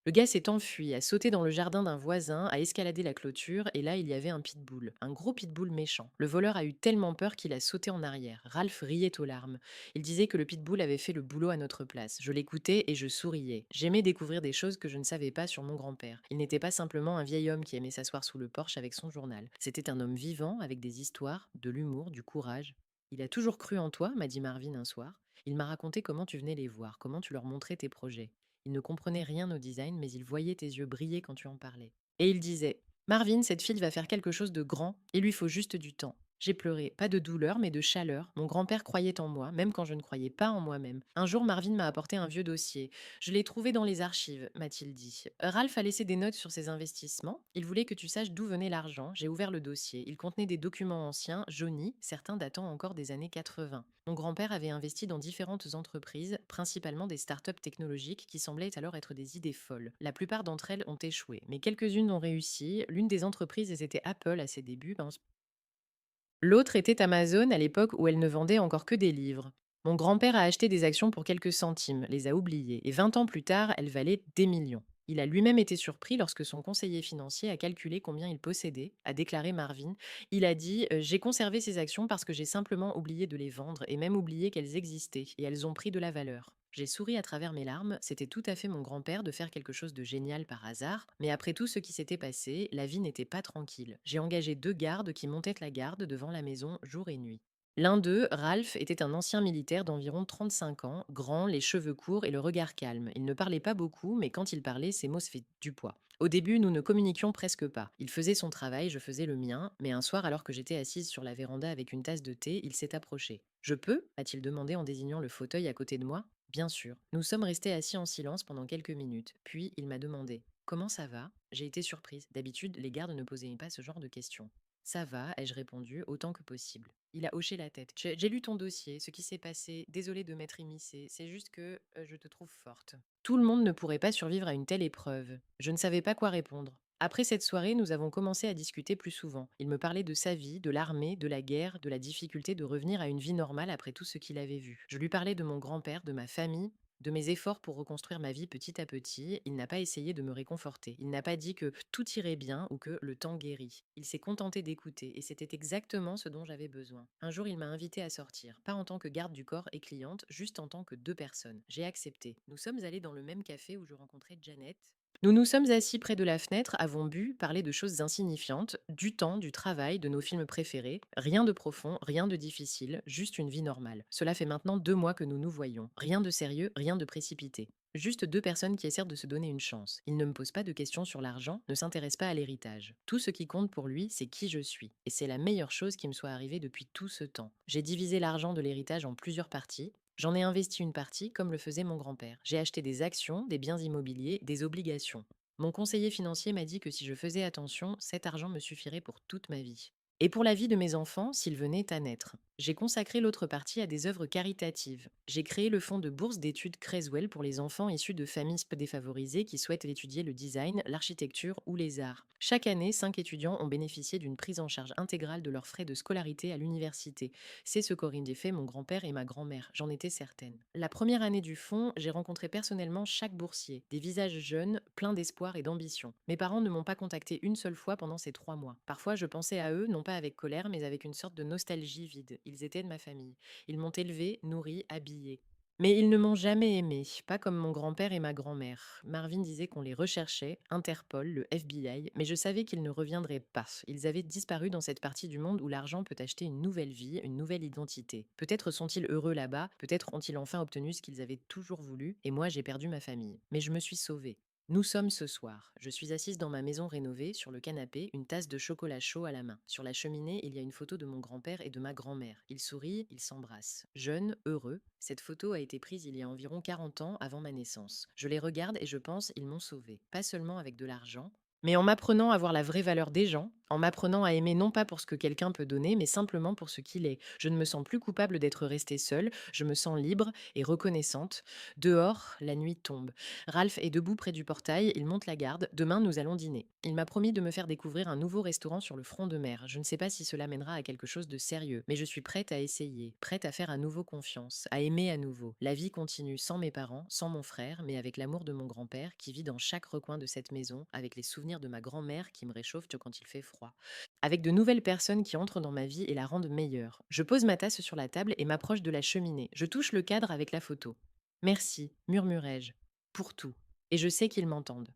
Le gars s'est enfui, a sauté dans le jardin d'un voisin, a escaladé la clôture, et là il y avait un pitbull, un gros pitbull méchant. Le voleur a eu tellement peur qu'il a sauté en arrière. Ralph riait aux larmes. Il disait que le pitbull avait fait le boulot à notre place. Je l'écoutais et je souriais. J'aimais découvrir des choses que je ne savais pas sur mon grand-père. Il n'était pas simplement un vieil homme qui aimait s'asseoir sous le porche avec son journal. C'était un homme vivant, avec des histoires, de l'humour, du courage. Il a toujours cru en toi, m'a dit Marvin un soir. Il m'a raconté comment tu venais les voir, comment tu leur montrais tes projets. Il ne comprenait rien au design, mais il voyait tes yeux briller quand tu en parlais. Et il disait: Marvin, cette fille va faire quelque chose de grand, il lui faut juste du temps. J'ai pleuré, pas de douleur, mais de chaleur. Mon grand-père croyait en moi, même quand je ne croyais pas en moi-même. Un jour, Marvin m'a apporté un vieux dossier. Je l'ai trouvé dans les archives, m'a-t-il dit. Ralph a laissé des notes sur ses investissements. Il voulait que tu saches d'où venait l'argent. J'ai ouvert le dossier. Il contenait des documents anciens, jaunis, certains datant encore des années 80. Mon grand-père avait investi dans différentes entreprises, principalement des startups technologiques qui semblaient alors être des idées folles. La plupart d'entre elles ont échoué, mais quelques-unes ont réussi. L'une des entreprises était Apple à ses débuts. L'autre était Amazon à l'époque où elle ne vendait encore que des livres. Mon grand-père a acheté des actions pour quelques centimes, les a oubliées, et 20 ans plus tard, elles valaient des millions. Il a lui-même été surpris lorsque son conseiller financier a calculé combien il possédait, a déclaré Marvin. Il a dit: J'ai conservé ces actions parce que j'ai simplement oublié de les vendre et même oublié qu'elles existaient, et elles ont pris de la valeur. J'ai souri à travers mes larmes, c'était tout à fait mon grand-père de faire quelque chose de génial par hasard, mais après tout ce qui s'était passé, la vie n'était pas tranquille. J'ai engagé 2 gardes qui montaient la garde devant la maison jour et nuit. L'un d'eux, Ralph, était un ancien militaire d'environ 35 ans, grand, les cheveux courts et le regard calme. Il ne parlait pas beaucoup, mais quand il parlait, ses mots se faisaient du poids. Au début, nous ne communiquions presque pas. Il faisait son travail, je faisais le mien, mais un soir, alors que j'étais assise sur la véranda avec une tasse de thé, il s'est approché. Je peux a-t-il demandé en désignant le fauteuil à côté de moi. Bien sûr. Nous sommes restés assis en silence pendant quelques minutes. Puis il m'a demandé: Comment ça va? J'ai été surprise. D'habitude, les gardes ne posaient pas ce genre de questions. Ça va, ai-je répondu, autant que possible. Il a hoché la tête. J'ai lu ton dossier, ce qui s'est passé. Désolé de m'être immiscée. C'est juste que je te trouve forte. Tout le monde ne pourrait pas survivre à une telle épreuve. Je ne savais pas quoi répondre. Après cette soirée, nous avons commencé à discuter plus souvent. Il me parlait de sa vie, de l'armée, de la guerre, de la difficulté de revenir à une vie normale après tout ce qu'il avait vu. Je lui parlais de mon grand-père, de ma famille, de mes efforts pour reconstruire ma vie petit à petit. Il n'a pas essayé de me réconforter. Il n'a pas dit que tout irait bien ou que le temps guérit. Il s'est contenté d'écouter et c'était exactement ce dont j'avais besoin. Un jour, il m'a invité à sortir, pas en tant que garde du corps et cliente, juste en tant que 2 personnes. J'ai accepté. Nous sommes allés dans le même café où je rencontrais Janet. Nous nous sommes assis près de la fenêtre, avons bu, parlé de choses insignifiantes, du temps, du travail, de nos films préférés. Rien de profond, rien de difficile, juste une vie normale. Cela fait maintenant 2 mois que nous nous voyons. Rien de sérieux, rien de précipité. Juste 2 personnes qui essaient de se donner une chance. Il ne me pose pas de questions sur l'argent, ne s'intéresse pas à l'héritage. Tout ce qui compte pour lui, c'est qui je suis. Et c'est la meilleure chose qui me soit arrivée depuis tout ce temps. J'ai divisé l'argent de l'héritage en plusieurs parties. J'en ai investi une partie comme le faisait mon grand-père. J'ai acheté des actions, des biens immobiliers, des obligations. Mon conseiller financier m'a dit que si je faisais attention, cet argent me suffirait pour toute ma vie. Et pour la vie de mes enfants, s'ils venaient à naître. J'ai consacré l'autre partie à des œuvres caritatives. J'ai créé le fonds de bourse d'études Creswell pour les enfants issus de familles défavorisées qui souhaitent étudier le design, l'architecture ou les arts. Chaque année, 5 étudiants ont bénéficié d'une prise en charge intégrale de leurs frais de scolarité à l'université. C'est ce qu'auraient fait mon grand-père et ma grand-mère, j'en étais certaine. La première année du fonds, j'ai rencontré personnellement chaque boursier, des visages jeunes, pleins d'espoir et d'ambition. Mes parents ne m'ont pas contacté une seule fois pendant ces 3 mois. Parfois, je pensais à eux, non pas avec colère, mais avec une sorte de nostalgie vide. Ils étaient de ma famille. Ils m'ont élevé, nourri, habillé. Mais ils ne m'ont jamais aimé, pas comme mon grand-père et ma grand-mère. Marvin disait qu'on les recherchait, Interpol, le FBI, mais je savais qu'ils ne reviendraient pas. Ils avaient disparu dans cette partie du monde où l'argent peut acheter une nouvelle vie, une nouvelle identité. Peut-être sont-ils heureux là-bas, peut-être ont-ils enfin obtenu ce qu'ils avaient toujours voulu, et moi j'ai perdu ma famille. Mais je me suis sauvée. Nous sommes ce soir. Je suis assise dans ma maison rénovée, sur le canapé, une tasse de chocolat chaud à la main. Sur la cheminée, il y a une photo de mon grand-père et de ma grand-mère. Ils sourient, ils s'embrassent. Jeunes, heureux. Cette photo a été prise il y a environ 40 ans avant ma naissance. Je les regarde et je pense, ils m'ont sauvée. Pas seulement avec de l'argent, mais en m'apprenant à voir la vraie valeur des gens, en m'apprenant à aimer non pas pour ce que quelqu'un peut donner, mais simplement pour ce qu'il est. Je ne me sens plus coupable d'être restée seule, je me sens libre et reconnaissante. Dehors, la nuit tombe. Ralph est debout près du portail, il monte la garde. Demain, nous allons dîner. Il m'a promis de me faire découvrir un nouveau restaurant sur le front de mer. Je ne sais pas si cela mènera à quelque chose de sérieux, mais je suis prête à essayer, prête à faire à nouveau confiance, à aimer à nouveau. La vie continue sans mes parents, sans mon frère, mais avec l'amour de mon grand-père qui vit dans chaque recoin de cette maison, avec les souvenirs de ma grand-mère qui me réchauffent quand il fait froid. Avec de nouvelles personnes qui entrent dans ma vie et la rendent meilleure. Je pose ma tasse sur la table et m'approche de la cheminée. Je touche le cadre avec la photo. Merci, murmurai-je, pour tout. Et je sais qu'ils m'entendent.